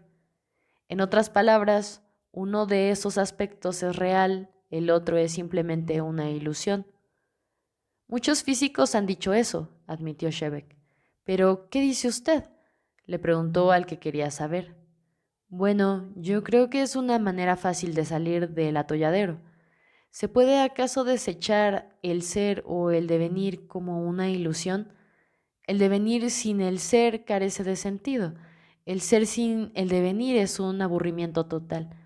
Speaker 2: En otras palabras, uno de esos aspectos es real, el otro es simplemente una ilusión. Muchos físicos han dicho eso, admitió Shebeck. Pero, ¿qué dice usted? Le preguntó al que quería saber. Bueno, yo creo que es una manera fácil de salir del atolladero. ¿Se puede acaso desechar el ser o el devenir como una ilusión? El devenir sin el ser carece de sentido. El ser sin el devenir es un aburrimiento total.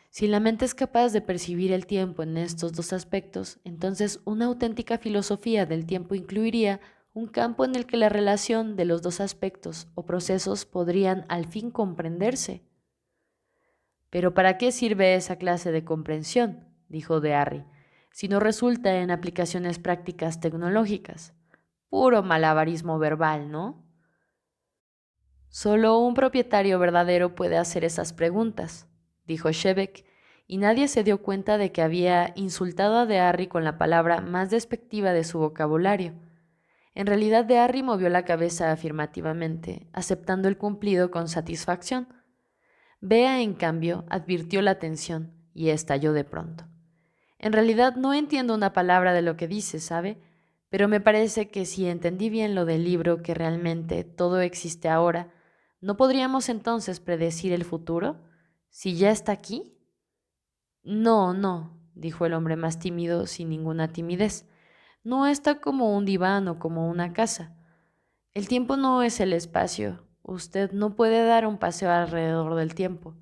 Speaker 2: Si la mente es capaz de percibir el tiempo en estos dos aspectos, entonces una auténtica filosofía del tiempo incluiría un campo en el que la relación de los dos aspectos o procesos podrían al fin comprenderse. Pero ¿para qué sirve esa clase de comprensión? Dijo de Harry, si no resulta en aplicaciones prácticas tecnológicas. Puro malabarismo verbal, ¿no? Solo un propietario verdadero puede hacer esas preguntas, dijo Shebeck, y nadie se dio cuenta de que había insultado a Dearry con la palabra más despectiva de su vocabulario. En realidad, Dearry movió la cabeza afirmativamente, aceptando el cumplido con satisfacción. Bea, en cambio, advirtió la tensión y estalló de pronto. En realidad no entiendo una palabra de lo que dice, ¿sabe? Pero me parece que si entendí bien lo del libro, que realmente todo existe ahora, ¿no podríamos entonces predecir el futuro? ¿Si ya está aquí? No, no, dijo el hombre más tímido sin ninguna timidez. No está como un diván o como una casa. El tiempo no es el espacio. Usted no puede dar un paseo alrededor del tiempo.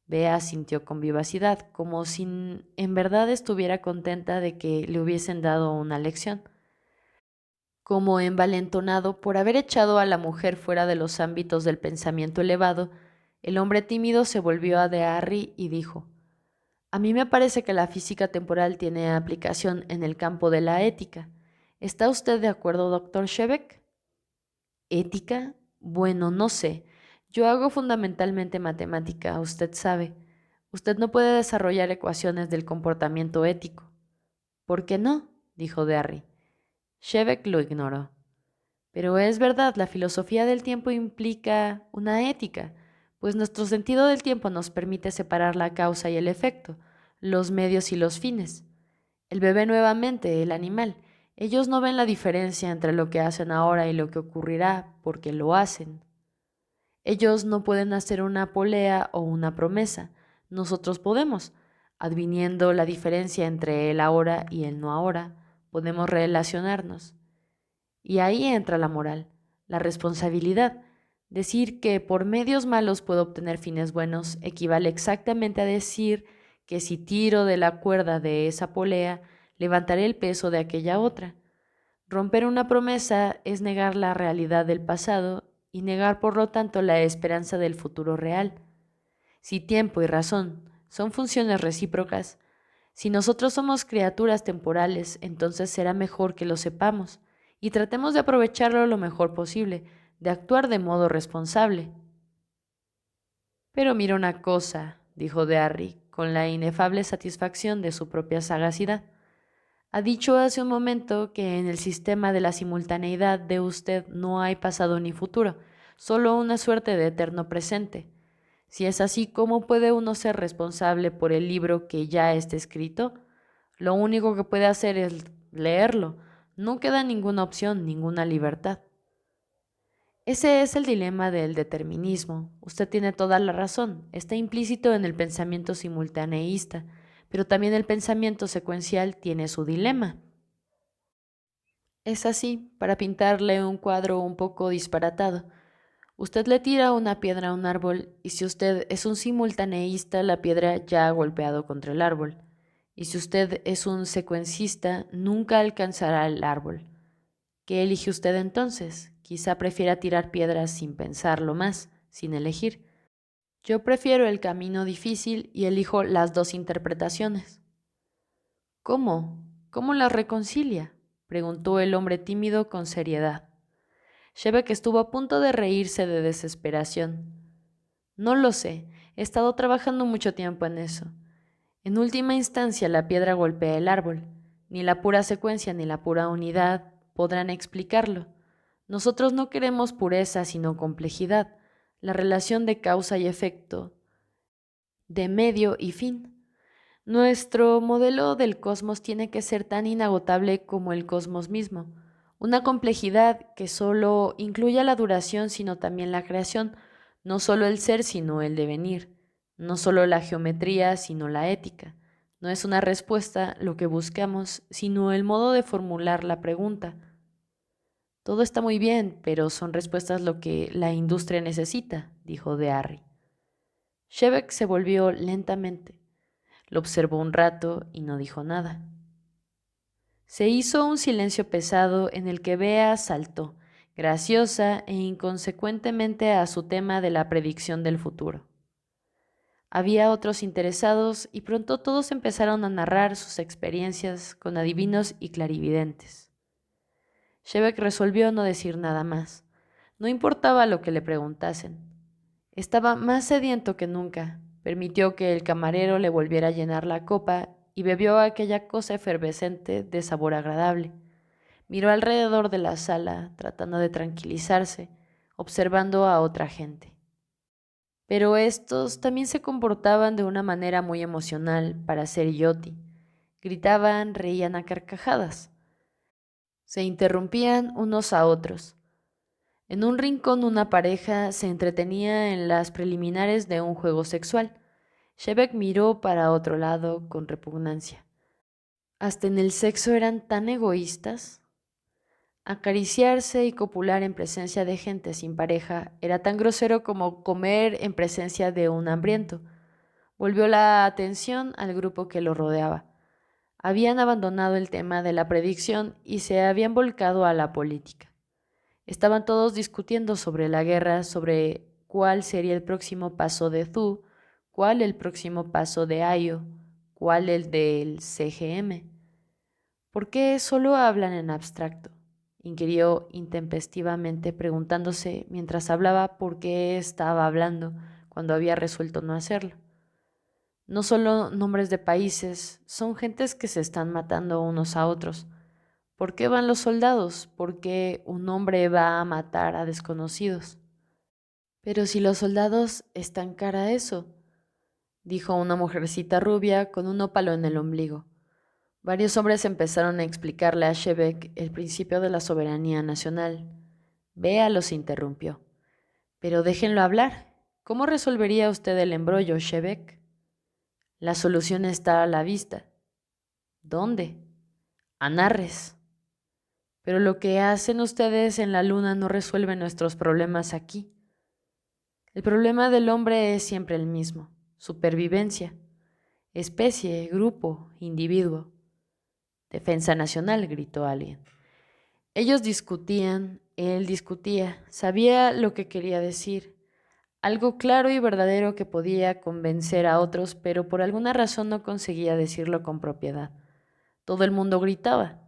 Speaker 2: Bea sintió con vivacidad, como si en verdad estuviera contenta de que le hubiesen dado una lección. Como envalentonado por haber echado a la mujer fuera de los ámbitos del pensamiento elevado, el hombre tímido se volvió a de Harry y dijo: A mí me parece que la física temporal tiene aplicación en el campo de la ética. ¿Está usted de acuerdo, doctor Shebeck? ¿Ética? Bueno, no sé. Yo hago fundamentalmente matemática, usted sabe. Usted no puede desarrollar ecuaciones del comportamiento ético. ¿Por qué no? Dijo Derry. Shebeck lo ignoró. Pero es verdad, la filosofía del tiempo implica una ética, pues nuestro sentido del tiempo nos permite separar la causa y el efecto, los medios y los fines. El bebé nuevamente, el animal. Ellos no ven la diferencia entre lo que hacen ahora y lo que ocurrirá porque lo hacen. Ellos no pueden hacer una polea o una promesa. Nosotros podemos. Adviniendo la diferencia entre el ahora y el no ahora, podemos relacionarnos. Y ahí entra la moral, la responsabilidad. Decir que por medios malos puedo obtener fines buenos equivale exactamente a decir que si tiro de la cuerda de esa polea, levantaré el peso de aquella otra. Romper una promesa es negar la realidad del pasado y negar por lo tanto la esperanza del futuro real. Si tiempo y razón son funciones recíprocas. Si nosotros somos criaturas temporales, entonces será mejor que lo sepamos y tratemos de aprovecharlo lo mejor posible, de actuar de modo responsable. Pero mira una cosa, dijo Dearry, con la inefable satisfacción de su propia sagacidad. Ha dicho hace un momento que en el sistema de la simultaneidad de usted no hay pasado ni futuro, solo una suerte de eterno presente. Si es así, ¿cómo puede uno ser responsable por el libro que ya está escrito? Lo único que puede hacer es leerlo. No queda ninguna opción, ninguna libertad. Ese es el dilema del determinismo. Usted tiene toda la razón. Está implícito en el pensamiento simultaneísta, pero también el pensamiento secuencial tiene su dilema. Es así, para pintarle un cuadro un poco disparatado. Usted le tira una piedra a un árbol y si usted es un simultaneísta, la piedra ya ha golpeado contra el árbol. Y si usted es un secuencista, nunca alcanzará el árbol. ¿Qué elige usted entonces? Quizá prefiera tirar piedras sin pensarlo más, sin elegir. Yo prefiero el camino difícil y elijo las dos interpretaciones. ¿Cómo? ¿Cómo las reconcilia? Preguntó el hombre tímido con seriedad. Shebeck estuvo a punto de reírse de desesperación. No lo sé, he estado trabajando mucho tiempo en eso. En última instancia, la piedra golpea el árbol. Ni la pura secuencia ni la pura unidad podrán explicarlo. Nosotros no queremos pureza, sino complejidad, la relación de causa y efecto, de medio y fin. Nuestro modelo del cosmos tiene que ser tan inagotable como el cosmos mismo, una complejidad que solo incluya la duración, sino también la creación, no solo el ser, sino el devenir, no solo la geometría, sino la ética. No es una respuesta lo que buscamos, sino el modo de formular la pregunta. Todo está muy bien, pero son respuestas lo que la industria necesita, dijo Dearry. Shebeck se volvió lentamente. Lo observó un rato y no dijo nada. Se hizo un silencio pesado en el que Bea saltó, graciosa e inconsecuentemente a su tema de la predicción del futuro. Había otros interesados y pronto todos empezaron a narrar sus experiencias con adivinos y clarividentes. Shebeck resolvió no decir nada más. No importaba lo que le preguntasen. Estaba más sediento que nunca. Permitió que el camarero le volviera a llenar la copa y bebió aquella cosa efervescente de sabor agradable. Miró alrededor de la sala, tratando de tranquilizarse, observando a otra gente. Pero estos también se comportaban de una manera muy emocional para ser Yoti. Gritaban, reían a carcajadas. Se interrumpían unos a otros. En un rincón una pareja se entretenía en las preliminares de un juego sexual. Shebeck miró para otro lado con repugnancia. Hasta en el sexo eran tan egoístas. Acariciarse y copular en presencia de gente sin pareja era tan grosero como comer en presencia de un hambriento. Volvió la atención al grupo que lo rodeaba. Habían abandonado el tema de la predicción y se habían volcado a la política. Estaban todos discutiendo sobre la guerra, sobre cuál sería el próximo paso de Zhu, cuál el próximo paso de Ayo, cuál el del CGM. ¿Por qué solo hablan en abstracto? Inquirió intempestivamente, preguntándose mientras hablaba por qué estaba hablando cuando había resuelto no hacerlo. No solo nombres de países, son gentes que se están matando unos a otros. ¿Por qué van los soldados? ¿Por qué un hombre va a matar a desconocidos? Pero si los soldados están cara a eso, dijo una mujercita rubia con un ópalo en el ombligo. Varios hombres empezaron a explicarle a Shebeck el principio de la soberanía nacional. Bea los interrumpió. Pero déjenlo hablar. ¿Cómo resolvería usted el embrollo, Shebeck? La solución está a la vista. ¿Dónde? Anarres. Pero lo que hacen ustedes en la luna no resuelve nuestros problemas aquí. El problema del hombre es siempre el mismo, supervivencia, especie, grupo, individuo. Defensa nacional, gritó alguien. Ellos discutían, él discutía, sabía lo que quería decir. algo claro y verdadero que podía convencer a otros, pero por alguna razón no conseguía decirlo con propiedad. Todo el mundo gritaba.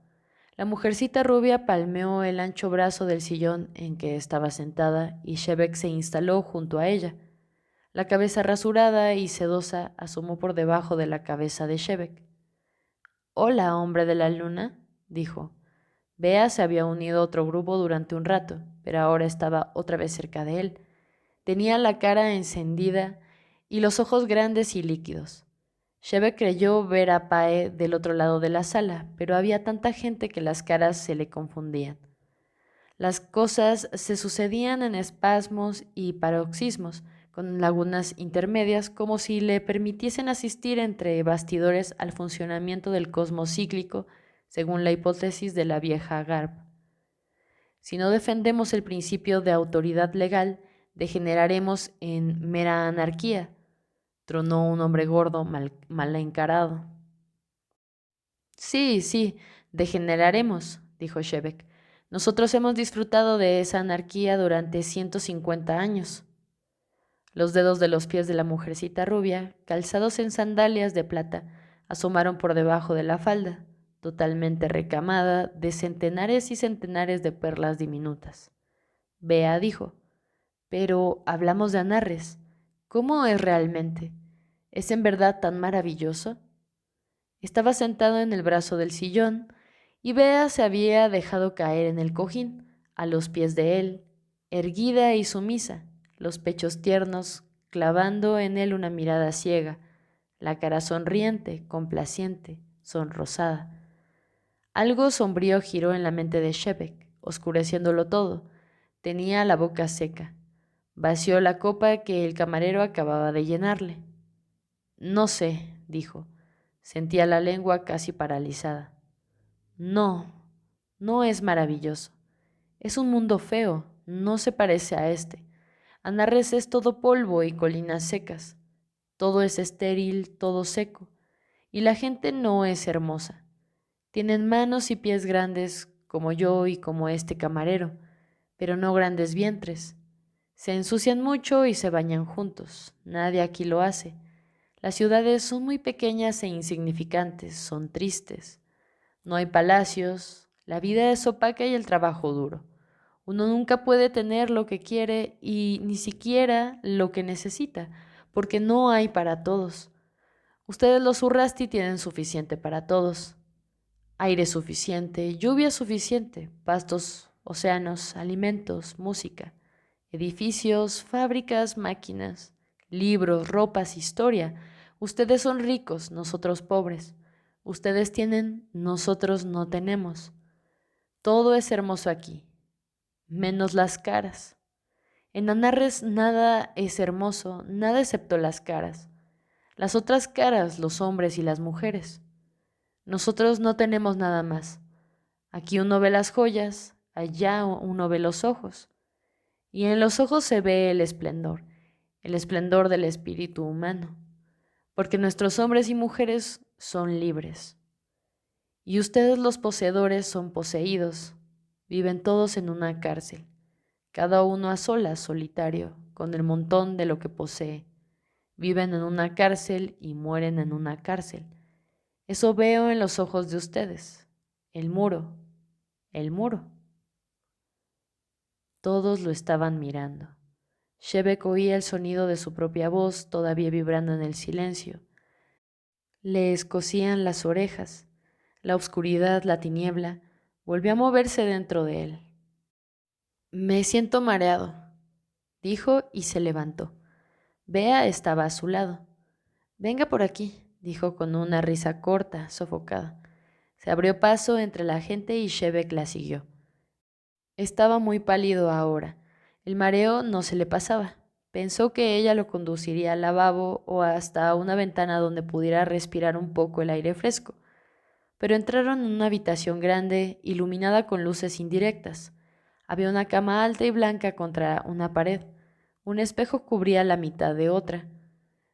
Speaker 2: La mujercita rubia palmeó el ancho brazo del sillón en que estaba sentada y Shebek se instaló junto a ella. La cabeza rasurada y sedosa asomó por debajo de la cabeza de Shebek. «Hola, hombre de la luna», dijo. Bea se había unido a otro grupo durante un rato, pero ahora estaba otra vez cerca de él. Tenía la cara encendida y los ojos grandes y líquidos. Shebek creyó ver a Pae del otro lado de la sala, pero había tanta gente que las caras se le confundían. Las cosas se sucedían en espasmos y paroxismos, con lagunas intermedias, como si le permitiesen asistir entre bastidores al funcionamiento del cosmos cíclico, según la hipótesis de la vieja Garp. Si no defendemos el principio de autoridad legal, degeneraremos en mera anarquía, tronó un hombre gordo mal encarado. Sí, degeneraremos, dijo Shebek. Nosotros hemos disfrutado de esa anarquía durante 150 años. Los dedos de los pies de la mujercita rubia, calzados en sandalias de plata, asomaron por debajo de la falda, totalmente recamada de centenares y centenares de perlas diminutas. Bea dijo, pero hablamos de Anarres. ¿Cómo es realmente? ¿Es en verdad tan maravilloso? Estaba sentado en el brazo del sillón y Bea se había dejado caer en el cojín, a los pies de él, erguida y sumisa, los pechos tiernos, clavando en él una mirada ciega, la cara sonriente, complaciente, sonrosada. Algo sombrío giró en la mente de Shebek, oscureciéndolo todo. Tenía la boca seca. Vació la copa que el camarero acababa de llenarle. No sé, dijo. Sentía la lengua casi paralizada. No, no es maravilloso. Es un mundo feo, no se parece a este. Anarres es todo polvo y colinas secas. Todo es estéril, todo seco. Y la gente no es hermosa. Tienen manos y pies grandes como yo y como este camarero, pero no grandes vientres. Se ensucian mucho y se bañan juntos. Nadie aquí lo hace. Las ciudades son muy pequeñas e insignificantes, son tristes. No hay palacios, la vida es opaca y el trabajo duro. Uno nunca puede tener lo que quiere y ni siquiera lo que necesita, porque no hay para todos. Ustedes los Urrasti tienen suficiente para todos. Aire suficiente, lluvia suficiente, pastos, océanos, alimentos, música, edificios, fábricas, máquinas, libros, ropas, historia. Ustedes son ricos, nosotros pobres. Ustedes tienen, nosotros no tenemos. Todo es hermoso aquí, menos las caras. En Anarres nada es hermoso, nada excepto las caras. Las otras caras, los hombres y las mujeres. Nosotros no tenemos nada más. Aquí uno ve las joyas, allá uno ve los ojos. Y en los ojos se ve el esplendor del espíritu humano, porque nuestros hombres y mujeres son libres. Y ustedes los poseedores son poseídos, viven todos en una cárcel, cada uno a solas, solitario, con el montón de lo que posee. Viven en una cárcel y mueren en una cárcel. Eso veo en los ojos de ustedes. El muro, el muro. Todos lo estaban mirando. Shebek oía el sonido de su propia voz todavía vibrando en el silencio. Le escocían las orejas. La oscuridad, la tiniebla, volvió a moverse dentro de él. Me siento mareado, dijo y se levantó. Bea estaba a su lado. Venga por aquí, dijo con una risa corta, sofocada. Se abrió paso entre la gente y Shebek la siguió. Estaba muy pálido ahora. El mareo no se le pasaba. Pensó que ella lo conduciría al lavabo o hasta una ventana donde pudiera respirar un poco el aire fresco. Pero entraron en una habitación grande, iluminada con luces indirectas. Había una cama alta y blanca contra una pared. Un espejo cubría la mitad de otra.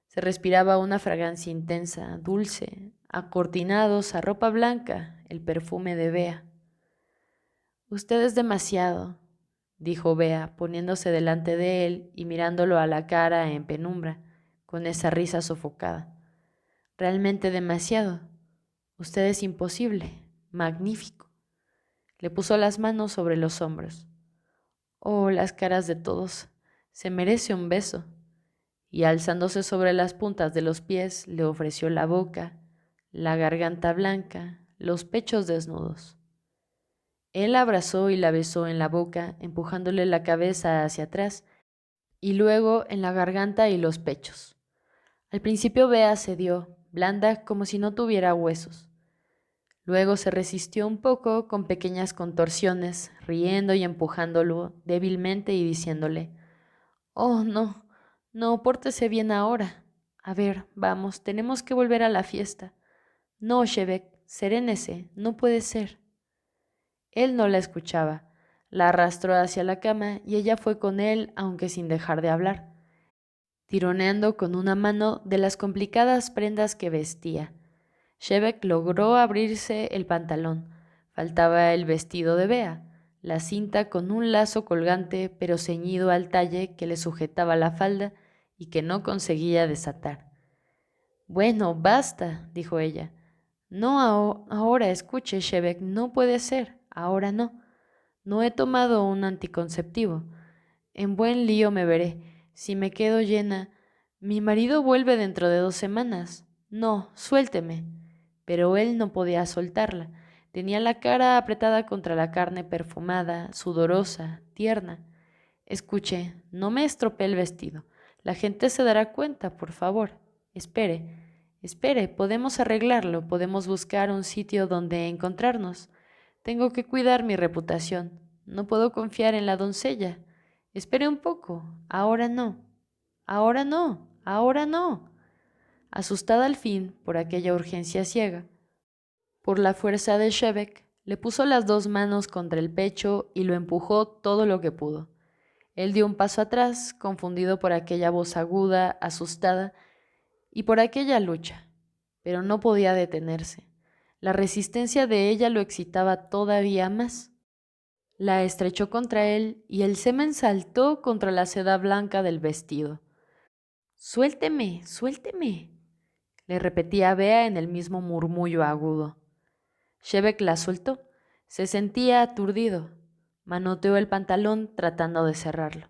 Speaker 2: Se respiraba una fragancia intensa, dulce, acortinados a ropa blanca, el perfume de Bea. Usted es demasiado, dijo Bea, poniéndose delante de él y mirándolo a la cara en penumbra, con esa risa sofocada. Realmente demasiado. Usted es imposible. Magnífico. Le puso las manos sobre los hombros. Oh, las caras de todos. Se merece un beso. Y alzándose sobre las puntas de los pies, le ofreció la boca, la garganta blanca, los pechos desnudos. Él la abrazó y la besó en la boca, empujándole la cabeza hacia atrás, y luego en la garganta y los pechos. Al principio Bea cedió, blanda como si no tuviera huesos. Luego se resistió un poco con pequeñas contorsiones, riendo y empujándolo débilmente y diciéndole: «Oh, no, no, pórtese bien ahora. A ver, vamos, tenemos que volver a la fiesta. No, Shebek, serénese, no puede ser». Él no la escuchaba. La arrastró hacia la cama y ella fue con él, aunque sin dejar de hablar, tironeando con una mano de las complicadas prendas que vestía. Shebek logró abrirse el pantalón. Faltaba el vestido de Bea, la cinta con un lazo colgante pero ceñido al talle que le sujetaba la falda y que no conseguía desatar. «Bueno, basta», dijo ella. «No ahora, escuche, Shebek, no puede ser, ahora no. No he tomado un anticonceptivo. En buen lío me veré. Si me quedo llena, mi marido vuelve dentro de 2 semanas. No, suélteme». Pero él no podía soltarla. Tenía la cara apretada contra la carne perfumada, sudorosa, tierna. «Escuche, no me estropee el vestido. La gente se dará cuenta, por favor. Espere, podemos arreglarlo, podemos buscar un sitio donde encontrarnos. Tengo que cuidar mi reputación. No puedo confiar en la doncella. Espere un poco. Ahora no. Ahora no. Ahora no». Asustada al fin por aquella urgencia ciega, por la fuerza de Shebek, le puso las 2 manos contra el pecho y lo empujó todo lo que pudo. Él dio un paso atrás, confundido por aquella voz aguda, asustada, y por aquella lucha, pero no podía detenerse. La resistencia de ella lo excitaba todavía más. La estrechó contra él y el semen saltó contra la seda blanca del vestido. «Suélteme, suélteme», le repetía Bea en el mismo murmullo agudo. Shebek la soltó. Se sentía aturdido. Manoteó el pantalón tratando de cerrarlo.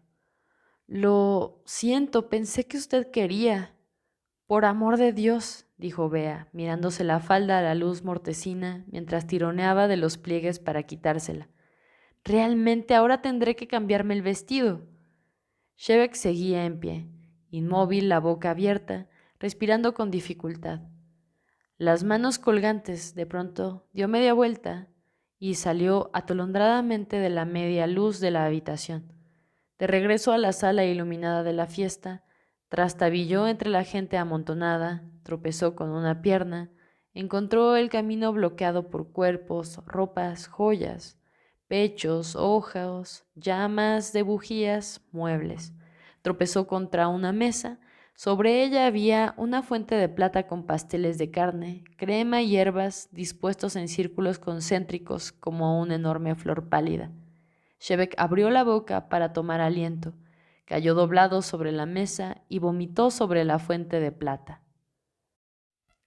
Speaker 2: «Lo siento, pensé que usted quería». «Por amor de Dios», dijo Bea, mirándose la falda a la luz mortecina mientras tironeaba de los pliegues para quitársela. «Realmente ahora tendré que cambiarme el vestido». Shebek seguía en pie, inmóvil, la boca abierta, respirando con dificultad. Las manos colgantes, de pronto dio media vuelta y salió atolondradamente de la media luz de la habitación. De regreso a la sala iluminada de la fiesta, trastabilló entre la gente amontonada, tropezó con una pierna, encontró el camino bloqueado por cuerpos, ropas, joyas, pechos, hojas, llamas de bujías, muebles. Tropezó contra una mesa. Sobre ella había una fuente de plata con pasteles de carne, crema y hierbas dispuestos en círculos concéntricos como una enorme flor pálida. Shebek abrió la boca para tomar aliento, cayó doblado sobre la mesa y vomitó sobre la fuente de plata.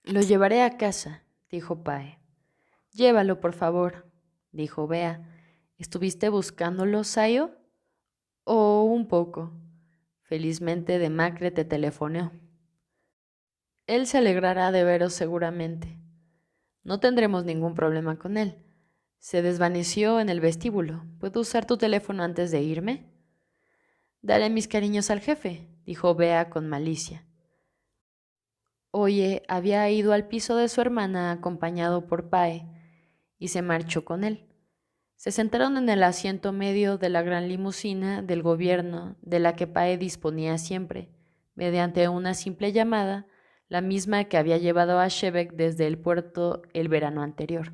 Speaker 2: «Lo llevaré a casa», dijo Pae. «Llévalo, por favor», dijo Bea. «¿Estuviste buscándolo, Sayo?» «Oh, un poco. Felizmente Demacre te telefoneó. Él se alegrará de veros seguramente. No tendremos ningún problema con él. Se desvaneció en el vestíbulo. ¿Puedo usar tu teléfono antes de irme?» «Dale mis cariños al jefe», dijo Bea con malicia. Oye, había ido al piso de su hermana acompañado por Pae y se marchó con él. Se sentaron en el asiento medio de la gran limusina del gobierno de la que Pae disponía siempre, mediante una simple llamada, la misma que había llevado a Shebek desde el puerto el verano anterior.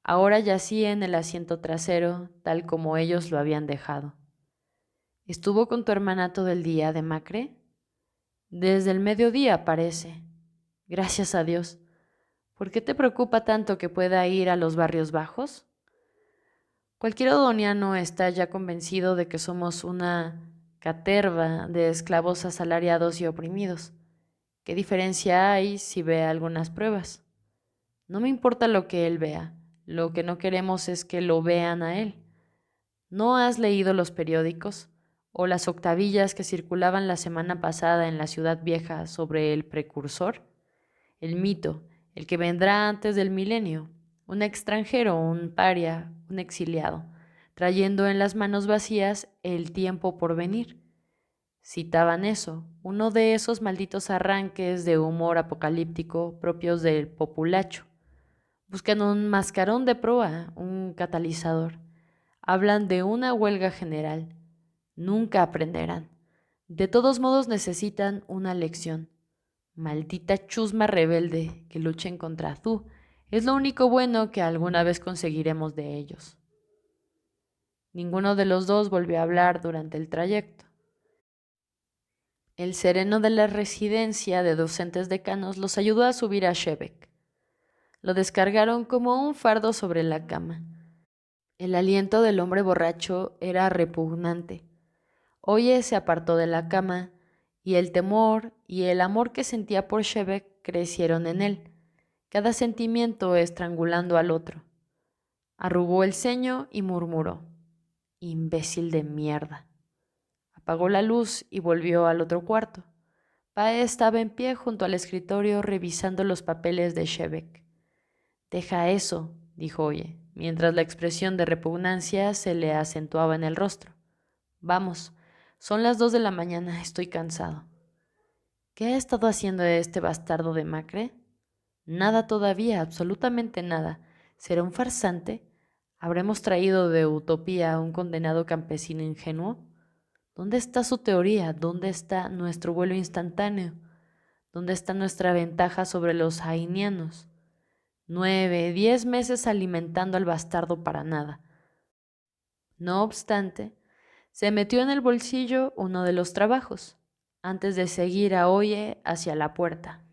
Speaker 2: Ahora yacía en el asiento trasero, tal como ellos lo habían dejado. «¿Estuvo con tu hermana todo el día, Demacre?» «Desde el mediodía, parece». «Gracias a Dios. ¿Por qué te preocupa tanto que pueda ir a los barrios bajos?» Cualquier odoniano está ya convencido de que somos una caterva de esclavos asalariados y oprimidos. ¿Qué diferencia hay si ve algunas pruebas? No me importa lo que él vea, lo que no queremos es que lo vean a él. ¿No has leído los periódicos o las octavillas que circulaban la semana pasada en la ciudad vieja sobre el precursor? El mito, el que vendrá antes del milenio, un extranjero, un paria, un exiliado, trayendo en las manos vacías el tiempo por venir. Citaban eso, uno de esos malditos arranques de humor apocalíptico propios del populacho. Buscan un mascarón de proa, un catalizador. Hablan de una huelga general. Nunca aprenderán. De todos modos necesitan una lección. Maldita chusma rebelde que luchen contra tú. Es lo único bueno que alguna vez conseguiremos de ellos. Ninguno de los dos volvió a hablar durante el trayecto. El sereno de la residencia de docentes decanos los ayudó a subir a Shebek. Lo descargaron como un fardo sobre la cama. El aliento del hombre borracho era repugnante. Oye se apartó de la cama, y el temor y el amor que sentía por Shebek crecieron en él, cada sentimiento estrangulando al otro. Arrugó el ceño y murmuró: imbécil de mierda. Apagó la luz y volvió al otro cuarto. Pae estaba en pie junto al escritorio revisando los papeles de Shebek. Deja eso, dijo Oye, mientras la expresión de repugnancia se le acentuaba en el rostro. Vamos, son las 2 de la mañana, estoy cansado. ¿Qué ha estado haciendo este bastardo de Macre? Nada todavía, absolutamente nada. ¿Será un farsante? ¿Habremos traído de Utopía a un condenado campesino ingenuo? ¿Dónde está su teoría? ¿Dónde está nuestro vuelo instantáneo? ¿Dónde está nuestra ventaja sobre los hainianos? 9, 10 meses alimentando al bastardo para nada. No obstante, se metió en el bolsillo uno de los trabajos, antes de seguir a Oye hacia la puerta.